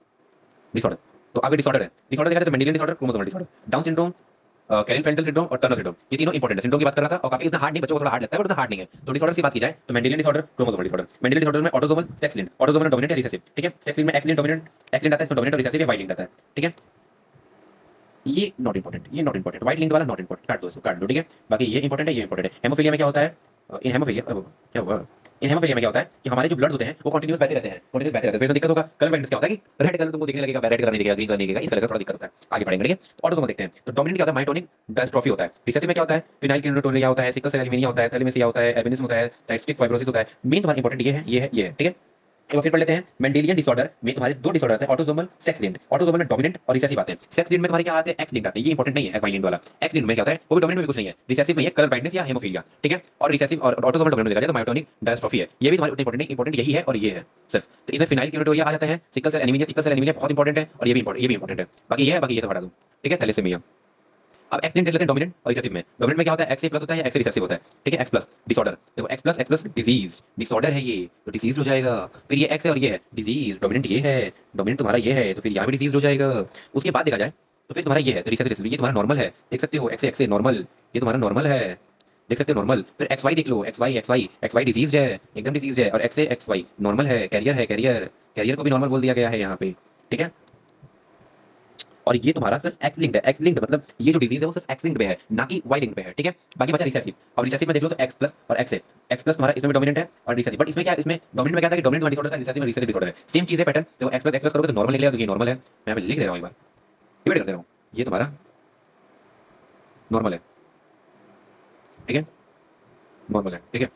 डिसऑर्डर। तो आगे डिसऑर्डर है, डिसऑर्डर देखा जाए तो Mendelian disorder, chromosomal disorder, Down syndrome, Klinefelter syndrome और टर्नर सिंड्रोम, ये तीनों इंपॉर्टेंट है। सिंड्रोम की बात कर रहा था और काफी इतना हार्ड नहीं, बच्चों को थोड़ा हार्ड लगता है, बट उतना हार्ड नहीं है। तो डिसऑर्डर की बात की जाए तो Mendelian disorder, chromosomal disorder. Mendelian disorder में autosomal sex linked, autosomal dominant या रिसेसिव, ठीक है। सेक्स लिंक्ड में X linked dominant, X linked आता है, इसमें डोमिनेंट और रिसेसिव या वाई लिंक्ड आता है, ठीक है। ये नॉट इंपॉर्टेंट, ये नॉट इंपॉर्टेंट, व्हाइट लिंक्ड वाला नॉट इंपॉर्टेंट, काट दो इसको, काट दो, ठीक है। बाकी ये इंपॉर्टेंट है, ये इंपॉर्टेंट है। हेमोफिलिया में क्या होता है, इन हेमोफिलिया क्या हुआ, इन हेमोफिलिया में क्या होता है कि हमारे जो ब्लड होते हैं वो कंटीन्यूअस बहते रहते हैं, कंटीन्यूअस बहते रहते हैं, फिर तो दिक्कत होगा। कलर ब्लाइंडनेस क्या होता है कि रेड कलर तुमको दिखने लगेगा, रेड कलर नहीं दिखेगा, ग्रीन कलर नहीं दिखेगा, इस कलर का थोड़ा दिक्कत होता है, आगे पढ़ेंगे, ठीक है। तो ऑटोसोमल देखते हैं तो डोमिनेंट क्या होता है, माइटोनिक डिस्ट्रॉफी होता है। रिसेसिव में क्या होता है, फिनाइलकेटोनुरिया होता है, सिकल सेल एनीमिया होता है, थैलेसेमिया होता है, एल्बिनिज्म होता है, साइस्टिक फाइब्रोसिस होता है। मेन तुम्हारा इंपॉर्टेंट ये है, ये है, ये है, ठीक है। एक बार फिर पढ़ लेते हैं। मेंडेलियन डिसऑर्डर में तुम्हारे दो डिसऑर्डर आते हैं, ऑटोसोमल सेक्स लिंक्ड, ऑटोसोमल में डोमिनेंट और रिसेसिव आते हैं। सेक्स लिंक्ड में तुम्हारे क्या आते हैं, एक्स लिंक्ड आते हैं, ये इंपॉर्टेंट नहीं है, वाई लिंक्ड वाला। एक्स लिंक्ड में क्या होता है, वो भी डोमिनेंट में भी कुछ नहीं है, रिसेसिव में ये कलर ब्लाइंडनेस या हेमोफिलिया, ठीक है। और रिसेसिव और ऑटोसोमल डोमिनेंट में देखा जाए तो मायोटोनिक डिस्ट्रॉफी है, ये भी तुम्हारे उतने इंपॉर्टेंट नहीं, इंपॉर्टेंट यही है और ये है सिर्फ। तो इसमें फिनाइलकेटोनुरिया आ जाता है, सिकल सेल एनीमिया बहुत इंपॉर्टेंट है और ये भी इंपॉर्टेंट है। बाकी ये है, बाकी ये सब हटा दूं, ठीक है। थैलेसेमिया, अब एक्स लिंक्ड देख लेते हैं डोमिनेंट और रिसेसिव में। डोमिनेंट में क्या होता है, एक्स से प्लस होता है या एक्स से रिसेसिव होता है, ठीक है। एक्स प्लस डिसऑर्डर, देखो एक्स प्लस डिजीज, डिसऑर्डर है ये तो डिजीज हो जाएगा। फिर ये एक्स है और ये है डिजीज, डोमिनेंट ये है, डोमिनेंट तुम्हारा ये है तो फिर यहाँ भी डिजीज हो जाएगा। उसके बाद देखा जाए तो फिर तुम्हारा ये है तो रिसेसिव, ये तुम्हारा नॉर्मल है, देख सकते हो एक्स से नॉर्मल, ये तुम्हारा नॉर्मल है, देख सकते हो नॉर्मल। फिर एक्स वाई देख लो, एक्स वाई डिजीज है, एकदम डिजीज है, और एक्स से एक्स वाई नॉर्मल है, कैरियर है, कैरियर कैरियर को भी नॉर्मल बोल दिया गया है यहाँ पे, ठीक है। और ये तुम्हारा सिर्फ एक्स लिंक्ड है, एक्स लिंक्ड मतलब ये जो डिजीज है वो सिर्फ एक्स लिंक्ड पे है, ना कि वाई लिंक्ड पे है, ठीक है। बाकी बचा रिसेसिव, और रिसेसिव में देख लो तो एक्स प्लस और एक्स है, एक्स प्लस तुम्हारा इसमें डोमिनेंट है और रिसेसिव, बट इसमें क्या है, इसमें डोमिनेंट में क्या था कि डोमिनेंट डिसऑर्डर था, रिसेसिव में रिसेसिव डिसऑर्डर है, सेम चीज है पैटर्न। देखो एक्स प्लस करोगे तो नॉर्मल निकलेगा, तो ये नॉर्मल है, मैं यहाँ पे लिख दे रहा हूँ, एक बार डिवाइड कर दे रहा हूँ, ये तुम्हारा नॉर्मल है, ठीक है, नॉर्मल है, ठीक है,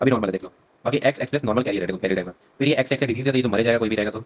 अभी नॉर्मल है देख लो। बाकी X X plus normal carrier है, देखो कैरियर टाइम, फिर ये एक्स एक्स डिजीज है तो ये तो मर जाएगा, कोई भी रहेगा तो।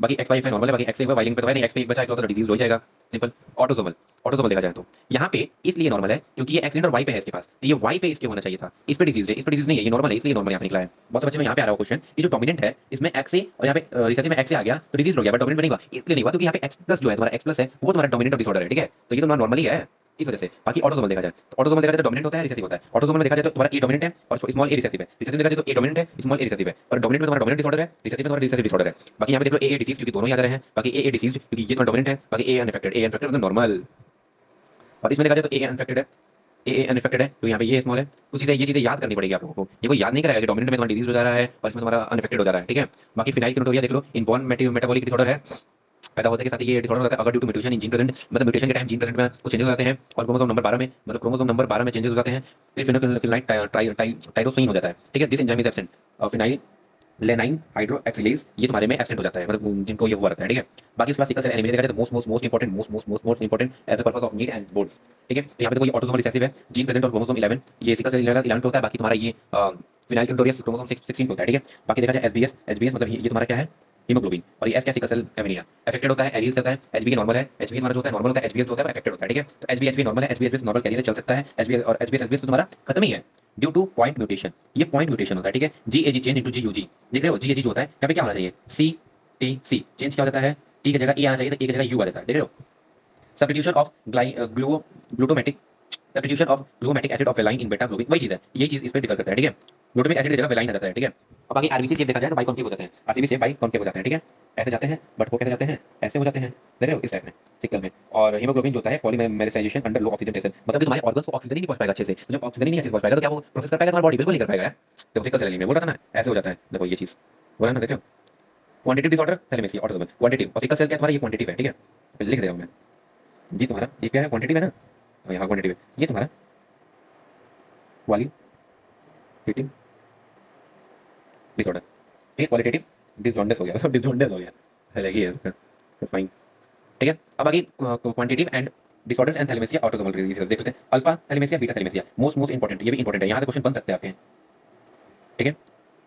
बाकी एक्स वाई एक्स नॉर्मल है, बाकी एक्स एक वाई लिंक पे तो है नहीं, एक्स पे एक बचा एक तो डिजीज हो जाएगा, सिंपल। ऑटोसोमल, ऑटोसोमल देखा जाए तो यहाँ पे इसलिए नॉर्मल है क्योंकि ये एक्स लिंक्ड और वाई पे है इसके पास, तो ये वाई पे इसके होना चाहिए था, इस पे डिजीज है, इस पे डिजीज नहीं है, ये नॉर्मल है इसलिए नॉर्मल यहाँ पे निकला है। बहुत से बच्चे में यहाँ पे आ रहा है क्वेश्चन कि जो डोमिनेंट है इसमें एक्स से और यहाँ पे रिसर्च में एक्स से आ गया तो डिजीज हो गया, बट डोमिनेंट नहीं हुआ, इसलिए नहीं हुआ क्योंकि यहाँ पे एक्स प्लस जो है तुम्हारा एक्स प्लस है वो तुम्हारा डोमिनेंट डिसऑर्डर है, ठीक है, तो ये तुम्हारा नॉर्मली है इस वजह से। बाकी ऑटोसोमल देखा जाए तो ऑटोसोमल देखा जाए तो डोमिनेंट होता है, रिसेसिव होता है। ऑटोसोमल में देखा जाए तो तुम्हारा ए डोमिनेंट है और स्मॉल ए रिसेसिव है, रिसेसिव देखा जाए तो ए डोमिनेंट है, स्मॉल ए रिसेसिव है, पर डोमिनेंट में तुम्हारा डोमिनेंट डिसऑर्डर है, रिसेसिव में तुम्हारा रिसेसिव डिसऑर्डर है। बाकी यहाँ पे देख लो ए डिसीज क्योंकि दोनों याद रहे हैं, बाकी ए डिसीज क्योंकि ये तुम्हारा डोमिनेंट है, बाकी ए अनअफेक्टेड, ए अनअफेक्टेड मतलब नॉर्मल। और इसमें देखा जाए तो ए अनअफेक्टेड है, ए अनअफेक्टेड है तो यहाँ पे ये स्मॉल है, कुछ चीजें ये चीजें याद करनी पड़ेगी आप लोगों को, ये कोई याद नहीं कराएगा कि डोमिनेंट में तुम्हारा डिजीज हो जा रहा है और इसमें तुम्हारा अनअफेक्टेड हो जा रहा है, ठीक है। बाकी फिनाइल कीटोनुरिया देख लो, इनबॉर्न मेटाबॉलिक डिसऑर्डर है, पैदा होने के साथ ही ये डिसऑर्डर होता है अगर due to mutation in gene present, मतलब म्यूटेशन के टाइम जीन प्रेजेंट में कुछ चेंजेस हो जाते हैं और क्रोमोसोम नंबर 12 में, मतलब क्रोमोसोम नंबर 12 में चेंजेस हो जाते हैं, फिर फिनोलिक टाइरोसिन हो जाता है, ठीक है, this enzyme is absent, phenylalanine hydroxylase ये तुम्हारे में एब्सेंट हो जाता है, मतलब जिनको ये हुआ रहता है, ठीक है। बाकी उसके बाद सिकल सेल एनीमिया देखा जाए तो most important as a purpose of meat and bones, ठीक है। तो यहाँ पे देखो ये ऑटोसोमल रिसेसिव है, जीन प्रेजेंट और क्रोमोसोम 11, ये सिकल सेल 11 पे होता है, बाकी तुम्हारा ये फिनाइल क्लोरियस क्रोमोसोम 16 पे होता है, ठीक है। बाकी देखा जाए एसबीएस मतलब ये तुम्हारा क्या है, हीमोग्लोबिन, और ये एस क्या सिकल सेल एनीमिया अफेक्टेड होता है, एलील से होता है, एचबी नॉर्मल है, एचबी हमारा जो होता है नॉर्मल होता है, एचबीएस जो होता है अफेक्टेड होता है, ठीक है। तो एचबी नॉर्मल है, एचबी नॉर्मल कैरियर चल सकता है, एचबी और एचबी तो तुम्हारा खत्म ही है ड्यू टू पॉइंट म्यूटेशन, ये पॉइंट म्यूटेशन होता है, ठीक है। जीएजी चेंज इनटू जीयूजी, देख रहे हो जीएजी जो होता है यहाँ पे क्या होना चाहिए, सी टी सी चेंज क्या हो जाता है, टी की जगह ई आना चाहिए तो ए की जगह यू आ जाता है, देख रहे हो। Substitution of glutamic, substitution of glutamic acid of valine in beta globin, वही चीज है, ये चीज इस पे डिफर करता है, ठीक है। ग्लूटामिक एसिड की जगह वेलाइन आ जाता है, ठीक है। और बाकी आरबीसी शेप देखा जाए तो बाइकॉन्केव हो जाते हैं, आरसीबी शेप बाइकॉन्केव हो जाते हैं, ठीक है, ऐसे जाते हैं, बट वो कैसे जाते हैं, ऐसे हो जाते हैं, देख रहे हो इस टाइप में सिकल में। और हीमोग्लोबिन जो होता है पॉलीमेराइजेशन अंडर लो ऑक्सीजन टेंशन, मतलब कि तुम्हारे ऑर्गन्स को ऑक्सीजन ही नहीं पहुंच पाएगा अच्छे से, तो जब ऑक्सीजन ही नहीं अच्छे से पहुंच पाएगा तो क्या वो प्रोसेस कर पाएगा, तुम्हारी बॉडी बिल्कुल नहीं कर पाएगा यार। देखो सिकल सेल में बोल रहा था ना ऐसे हो जाता है, देखो ये चीज बोला ना, देख रहे हो। क्वांटिटिव डिसऑर्डर थैलेमेसिया ऑटोसोमल क्वांटिटिव, और सिकल सेल क्या तुम्हारा ये क्वांटिटिव है, ठीक है, लिख दे रहा हूं मैं, ये तुम्हारा ये क्या है, क्वांटिटिव है ना, और यहाँ क्वांटिटिव है, ये तुम्हारा क्वालिटेटिव डिसऑर्डर, ठीक है, क्वालिटेटिव डिसजॉन्डिस हो गया, सब डिसजॉन्डिस हो गया, अलग ही है इसका, तो फाइन, ठीक है। अब आगे quantitative and disorders and thalassaemia autosomal disease देख लेते हैं, alpha thalassaemia beta thalassaemia, most important, ये भी इंपॉर्टेंट है, यहाँ से क्वेश्चन बन सकते हैं आपके, ठीक है।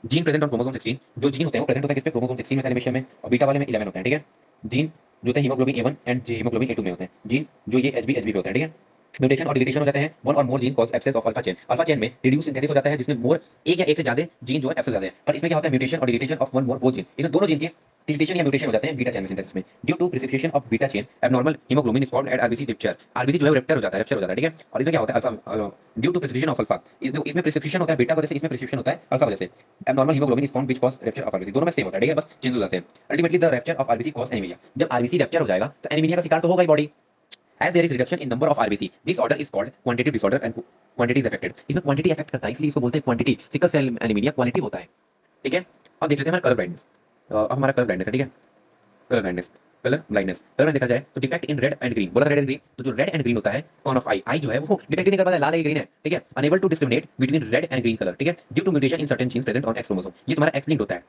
जीन प्रेजेंट ऑन क्रोमोसोम 16, जो जीन होते हैं वो प्रेजेंट होता है किसपे, क्रोमोसोम 16 में थैलेमेशिया में, और बीटा वाले में 11 होते हैं, ठीक है। जीन जो होते हैं haemoglobin A1 and haemoglobin A2 में होते हैं, जीन जो ये HB पे होते हैं, ठीक है। म्यूटेशन और डिलीशन हो जाते हैं, वन और more gene cause absence of alpha chain, alpha chain में रिड्यूस सिंथेसिस हो जाता है जिसमें मोर एक या एक से ज्यादा जीन जो है एब्सेंस हो जाते हैं, पर इसमें क्या होता है म्यूटेशन और deletion of one more both gene, इसमें दोनों जीन के डिलीशन या म्यूटेशन हो जाते हैं बीटा चेन में सिंथेसिस में, due to precipitation of beta chain abnormal haemoglobin is formed at RBC rupture, RBC जो है रप्चर हो जाता है, रप्चर हो जाता है, ठीक है। और इसमें क्या होता है alpha due to precipitation of alpha, इसमें प्रिसिपिटेशन होता है बीटा वजह से, इसमें प्रिसिपिटेशन होता है अल्फा वजह से, abnormal haemoglobin is formed which cause rupture of RBC, दोनों में सेम होता है, ठीक है, बस चेंज हो जाते हैं। Ultimately the rupture of RBC cause anaemia, जब आरबीसी रप्चर हो जाएगा तो एनीमिया का शिकार तो होगा ही body, as there is reduction in number of RBC, this order is called quantitative disorder and quantity is affected, इसमें क्वांटिटी अफेक्ट करता है इसलिए इसको बोलते हैं quantity, sickle cell anaemia quality होता है, ठीक है। अब देख लेते हैं हमारा कलर ब्लाइंडनेस, अब हमारा कलर ब्लाइंडनेस है, ठीक है, कलर ब्लाइंडनेस, कलर देखा जाए तो defect in red and green, बोला रेड एंड ग्रीन, तो जो रेड एंड ग्रीन होता है कॉन ऑफ आई, आई जो है वो डिटेक्ट नहीं कर पाता है लाल है ग्रीन है, ठीक है, unable to discriminate between red and green colour, ठीक है, due to mutation in certain genes present on X chromosome, ये तुम्हारा एक्स लिंक्ड होता है,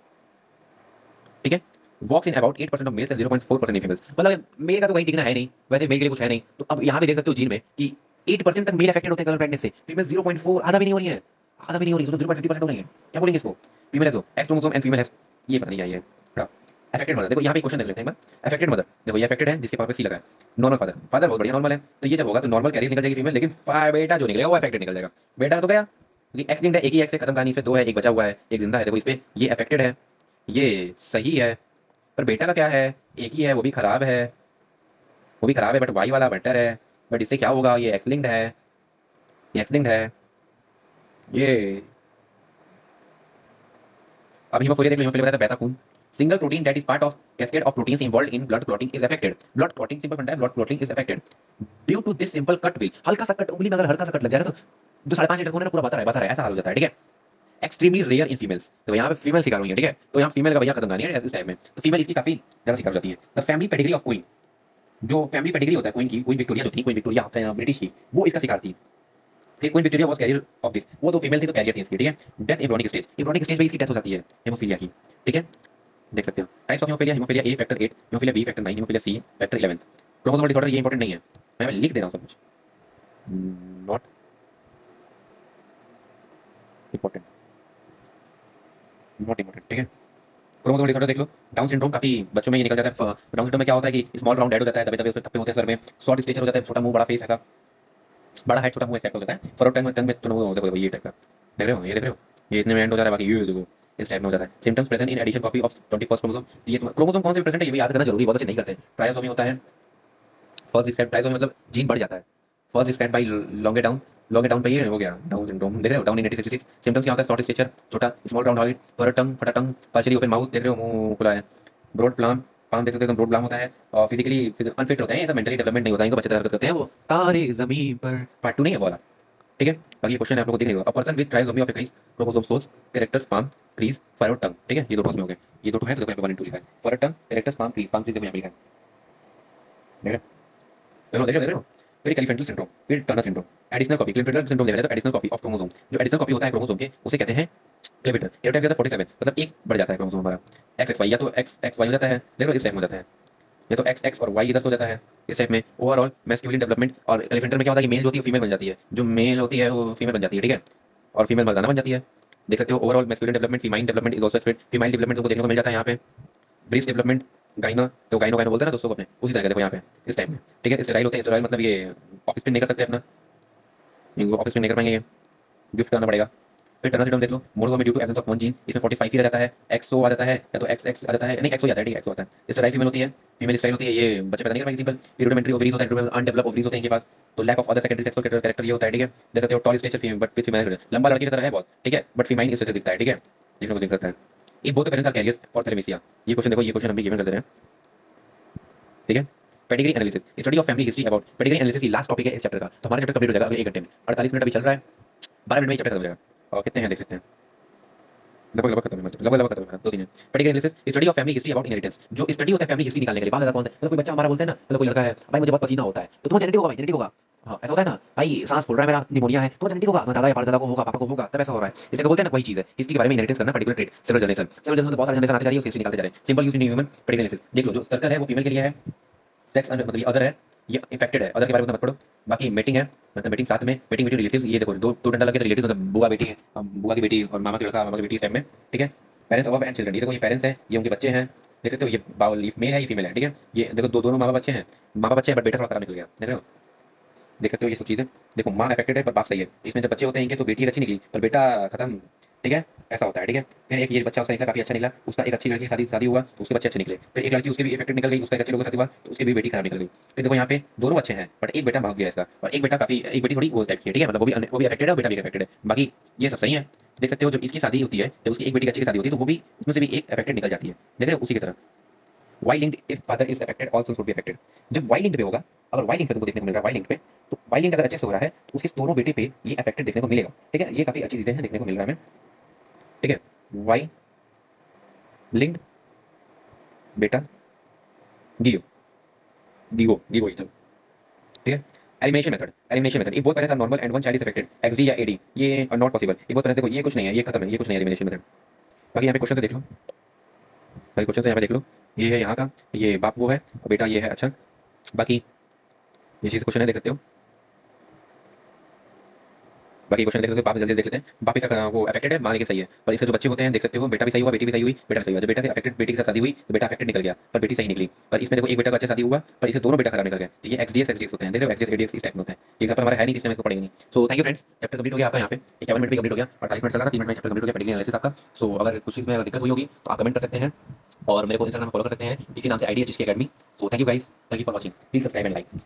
ठीक है। वॉक्स in about 8% of males and 0.4% in females, मतलब मेल का तो कहीं टिकना है नहीं, वैसे मेल के लिए कुछ है नहीं, तो अब यहाँ भी देख सकते हो जीन में कि 8% तक मेल अफेक्टेड होते हैं कलर ब्लाइंडनेस से, फीमेल 0.4, आधा भी नहीं हो रही है, आधा भी नहीं हो रही है, तो 0.50% हो रही है, क्या बोलेंगे इसको, फीमेल है तो एक्स क्रोमोसोम एंड फीमेल है, ये पता नहीं क्या ये है। अफेक्टेड मदर, देखो यहाँ पे क्वेश्चन देख लेते हैं एक बार, अफेक्टेड मदर, देखो ये अफेक्टेड है जिसके पास सी लगा है, नॉर्मल फादर, फादर बहुत बढ़िया नॉर्मल है, तो ये जब होगा तो नॉर्मल कैरियर निकल जाएगी फीमेल, लेकिन बेटा जो निकलेगा वो अफेक्टेड निकल जाएगा, बेटा तो गया क्योंकि एक्स लिंक्ड है, एक ही एक्स है, खत्म कहानी, इसमें दो है, एक बचा हुआ है, एक जिंदा है, देखो इस पे ये अफेक्टेड है, ये सही है, पर बेटा का क्या है, एक ही है, वो भी खराब है, वो भी खराब है, बट वाई वाला बेटर है, बट इससे क्या होगा, ये एक्स लिंक्ड है, ये एक्स लिंक्ड है ये। अब हीमोफिलिया देख लो, हीमोफिलिया बताता है बेटा खून, single protein that is part of cascade of proteins involved in blood clotting is affected. Blood clotting simple फंडा है, blood clotting is affected due to this simple cut will. हल्का सा कट, उंगली में अगर हल्का सा कट लग जाएगा तो जो 5.5 लीटर खून है ना पूरा बता रहा है, ऐसा हाल हो जाता है, ठीक है। एक्सट्रीमली रेयर इन फीमेल्स, तो यहाँ पे फीमेल शिकार हुई है, ठीक है। तो यहाँ फीमेल का भैया खत्म कहानी है इस टाइम में, तो फीमेल इसकी काफी ज्यादा शिकार हो जाती है। The family pedigree of queen, जो फैमिली पेडिग्री होता है क्वीन की, क्वीन विक्टोरिया जो थी, क्वीन विक्टोरिया ब्रिटिश की, वो इसका शिकार थी। Queen Victoria was carrier of this, वो तो फीमेल थी तो कैरियर थी इसकी, ठीक है। Death embryonic stage, embryonic stage पे इसकी डेथ हो जाती है हेमोफीलिया की, ठीक है। देख सकते हो types of haemophilia, haemophilia A factor 8, haemophilia B factor 9, haemophilia C factor 11। Chromosomal disorder ये इंपॉर्टेंट नहीं है, मैं लिख दे रहा हूं सब कुछ, नॉट इंपॉर्टेंट, नॉट इंपॉर्टेंट, ठीक है। क्रोमोसोमल डिसऑर्डर देख लो, डाउन सिंड्रोम काफी बच्चों में ये निकल जाता है। डाउन सिंड्रोम में क्या होता है कि स्मॉल राउंड हेड हो जाता है, दबे दबे उसमें थप्पे होते हैं सर में, शॉर्ट स्टेचर हो जाता है, छोटा मुंह बड़ा फेस ऐसा, बड़ा हेड छोटा मुंह सेट हो जाता है, फरो टंग टंग में तो वो देखो ये टाइप का, देख रहे हो, ये देख रहे हो, ये इतने में एंड हो जा रहा है, बाकी ये देखो इस टाइप में हो जाता है। Symptoms present in addition copy of 21st chromosome, ये क्रोमोसोम कौन से प्रेजेंट है ये भी याद करना जरूरी है, बहुत अच्छे नहीं करते। ट्राइसोमी होता है, फर्स्ट डिस्क्राइब ट्राइसोमी मतलब जीन बढ़ जाता है, फर्स्ट डिस्क्राइब बाय लॉन्गे डाउन पे ये हो गया डाउन सिंड्रोम, देख रहे हो, डाउन इन 1866। सिम्टम्स क्या होता है, शॉर्ट स्टेचर, छोटा स्मॉल राउंड हाइट, फर टंग फटा टंग, पार्शियली ओपन माउथ, देख रहे हो मुंह खुला है, ब्रॉड प्लाम, पाम देख सकते हो ब्रॉड प्लाम होता है, और फिजिकली अनफिट होते हैं, ऐसा मेंटली डेवलपमेंट नहीं होता है, इनको बच्चे हरकत करते हैं, वो तारे जमीन पर पार्ट 2 नहीं है वो वाला, ठीक है। बाकी ये क्वेश्चन है आप लोगों को दिख नहीं होगा। A person with trisomy of एक्रीज chromosome source characters palm crease fur tongue, ठीक है, ये दो टॉस में हो गए, ये दो है तो देखो 1 2 लिखा है, फर टंग कैरेक्टर्स पाम क्रीज देखो यहाँ पे लिखा है, देख रहे हो, देख रहे हो। फिर क्लिफेंटल सिंड्रोम, फिर Turner syndrome, additional copy, Klinefelter syndrome देखा जाए तो एडिशनल कॉपी ऑफ क्रोमोसोम, जो एडिशनल कॉपी होता है क्रोमोसोम के उसे कहते हैं क्लेविटर। क्लेविटर क्या होता है 47, मतलब एक बढ़ जाता है क्रोमोसोम हमारा, एक्स एक्स वाई, या तो एक्स एक्स वाई हो जाता है, देखो इस टाइप में हो जाता है, या तो एक्स एक्स और वाई इधर से हो जाता है इस टाइप में। ओवरऑल मैस्कुलिन डेवलपमेंट, और क्लेविटर में क्या होता है कि मेल जो होती है फीमेल बन जाती है, जो मेल होती है वो फीमेल बन जाती है, ठीक है, और फीमेल मर्दाना बन जाती है। देख सकते हो overall masculine development, feminine development is also expected, female development को देखने को मिल जाता है यहाँ पे। ब्रीस्ट डेवलपमेंट, गाइना, तो गाइनो गाइनो बोलते हैं ना दोस्तों को अपने, उसी तरह का देखो यहाँ पे इस टाइप में, ठीक है। स्टेराइल होते हैं, स्टेराइल मतलब ये ऑफिस में नहीं कर सकते अपना, इनको ऑफिस में नहीं कर पाएंगे ये, गिफ्ट करना पड़ेगा। फिर टर्नर सिंड्रोम देख लो, monosomy due to absence of one gene, इसमें 45 ही रह जाता है, एक्सओ आ जाता है, या तो एक्स एक्स आ जाता है, नहीं एक्सओ जाता है, ठीक है एक्सओ आता है। स्टेराइल फीमेल होती है, फीमेल स्टाइल होती है, ये बच्चे पैदा नहीं कर पाएंगे सिंपल। पीरियोडोमेट्री ओवरीज होता है, अनडेवलप ओवरीज होते हैं इनके पास, तो lack of other secondary sexual character ये होता है, ठीक है। जैसे तो tall stature female but with female, लंबा लड़के की तरह है बहुत, ठीक है, बट फीमेल स्टेचर दिखता है, ठीक है, देखने को दिख सकता है। ये both parents are carriers for thalassaemia, ये क्वेश्चन देखो, ये क्वेश्चन हम भी गिवन कर दे रहे हैं, ठीक है। Pedigree analysis, study of family history about, pedigree analysis की लास्ट टॉपिक है इस चैप्टर का, तो हमारा चैप्टर कंप्लीट हो जाएगा अगले 1 घंटे में, 48 मिनट अभी चल रहा है, 12 मिनट में चैप्टर खत्म हो जाएगा। और कितने हैं देख सकते हैं, लगभग लगभग खत्म है, लगभग लगभग खत्म है, 2 3 है। Pedigree analysis, study of family history about inheritance, जो स्टडी होता है फैमिली हिस्ट्री निकालने के लिए, बात कौन सा, मतलब कोई बच्चा हमारा बोलता है ना, मतलब कोई लड़का है भाई मुझे बहुत पसीना होता है, तो तुम्हें जेनेटिक होगा भाई, जेनेटिक होगा। हाँ ऐसा होता है ना भाई, सांस फूल रहा है मेरा, निमोनिया है, तो जेनेटिक होगा, तो दादा या परदादा को होगा, पापा को होगा, तब ऐसा हो रहा है, इसे बोलते हैं ना, वही चीज है हिस्ट्री के बारे में इनहेरिटेंस करना, particular trait several generation, several generation बहुत सारे जनरेशन आते जा रही है, हिस्ट्री निकालते जा रहे हैं। Simple use in human pedigree analysis देख लो, जो सर्कल है वो फीमेल के लिए है, सेक्स मतलब अदर है, ये इफेक्टेड है, अदर के बारे में मत पढ़ो। बाकी मीटिंग है, मतलब मीटिंग साथ में, मीटिंग मीटिंग रिलेटिव्स, ये देखो दो दो डंडा लगे तो रिलेटिव्स, मतलब बुआ बेटी है, बुआ की बेटी और मामा की लड़का, मामा की बेटी इस टाइप में, ठीक है। पेरेंट्स ऑफ एंड चिल्ड्रन, ये देखो ये पेरेंट्स हैं, ये उनके बच्चे हैं, देख सकते हो, ये बाउल ये मेल है, ये फीमेल है, ठीक है। ये देखो दो दोनों माँ बाप बच्चे हैं, माँ बाप बच्चे हैं बट बेटा थोड़ा खराब निकल गया, देख रहे हो, देख सकते हो ये सब चीजें। देखो माँ अफेक्टेड है पर बाप सही है, इसमें जब बच्चे होते हैं इनके तो बेटी अच्छी निकली पर बेटा खत्म, ठीक है, ऐसा होता है, ठीक है। फिर एक ये बच्चा उसका निकला काफी अच्छा निकला, उसका एक अच्छी लड़की शादी शादी हुआ तो उसके बच्चे अच्छे निकले, फिर एक लड़की उसके भी इफेक्टेड निकल गई, उसका एक अच्छे लोगों के साथ हुआ तो उसकी भी बेटी खराब निकल गई। फिर देखो यहाँ पे दोनों अच्छे हैं बट एक बेटा भाग गया इसका, और एक बेटा काफी, एक बेटी थोड़ी वो टाइप की है, ठीक है, मतलब वो भी अफेक्टेड है और बेटा भी अफेक्टेड है, बाकी ये सब सही है। देख सकते हो जब इसकी शादी होती है, जब उसकी एक बेटी अच्छी की शादी होती है तो वो भी उसमें से भी एक अफेक्टेड निकल जाती है, देख रहे हो उसी की तरह। Y linked if father is affected also should be affected, जब वाई लिंक्ड पे होगा, अगर वाई लिंक्ड पे तुमको देखने को मिल रहा है, वाई लिंक्ड पे, तो वाई लिंक्ड अगर अच्छे से हो रहा है तो उसके दोनों बेटे पे ये अफेक्टेड देखने को मिलेगा, ठीक है, ये काफी अच्छी चीजें हैं देखने को मिल रहा है हमें, ठीक है। वाई लिंक्ड बेटा गियो, गिगो गिगो ये सब, ठीक है। Elimination method, if both parents are normal and one child is affected, XD या एडी, ये not possible, if both parents, देखो ये कुछ नहीं है, ये खत्म है, ये कुछ नहीं है एलिमिनेशन मेथड। बाकी यहाँ पे क्वेश्चन से देख लो, बाकी क्वेश्चन से यहाँ पे देख लो, ये है यहाँ का, ये बाप वो है और बेटा ये है, अच्छा। बाकी ये चीज क्वेश्चन है देख सकते हो, बाकी क्वेश्चन देख सकते हो, बाप जल्दी देख लेते हैं। बाप इसका वो अफेक्टेड है मान लेकिन सही है, पर इसके जो बच्चे होते हैं देख सकते हो, बेटा भी सही हुआ बेटी भी सही हुई, बेटा भी सही हुआ, जब बेटा के अफेक्टेड बेटी के साथ शादी हुई तो बेटा अफेक्टेड निकल गया पर बेटी सही निकली, पर इसमें देखो एक बेटा का अच्छा शादी हुआ पर इसे दोनों बेटा खराब निकल गए, तो ये एक्सडीएक्स होते हैं, देख रहे हो एक्सडीएक्स एडीएक्स इस टाइप में होते हैं। ये एग्जांपल हमारा है नहीं इसलिए मैं इसको पढ़ेंगे नहीं। So thank you friends, chapter complete हो गया आपका यहाँ पे, 51 मिनट भी कंप्लीट हो गया, 48 मिनट चल रहा था, 3 मिनट में चैप्टर कंप्लीट हो गया पेडिग्री एनालिसिस आपका। सो अगर कुछ चीज में दिक्कत हुई होगी तो आप कमेंट कर सकते हैं और मेरे को इंस्टाग्राम में फॉलो कर सकते हैं, इसी नाम से आईडी है जिसकी academy. So thank you guys, thank you for watching, please subscribe and like.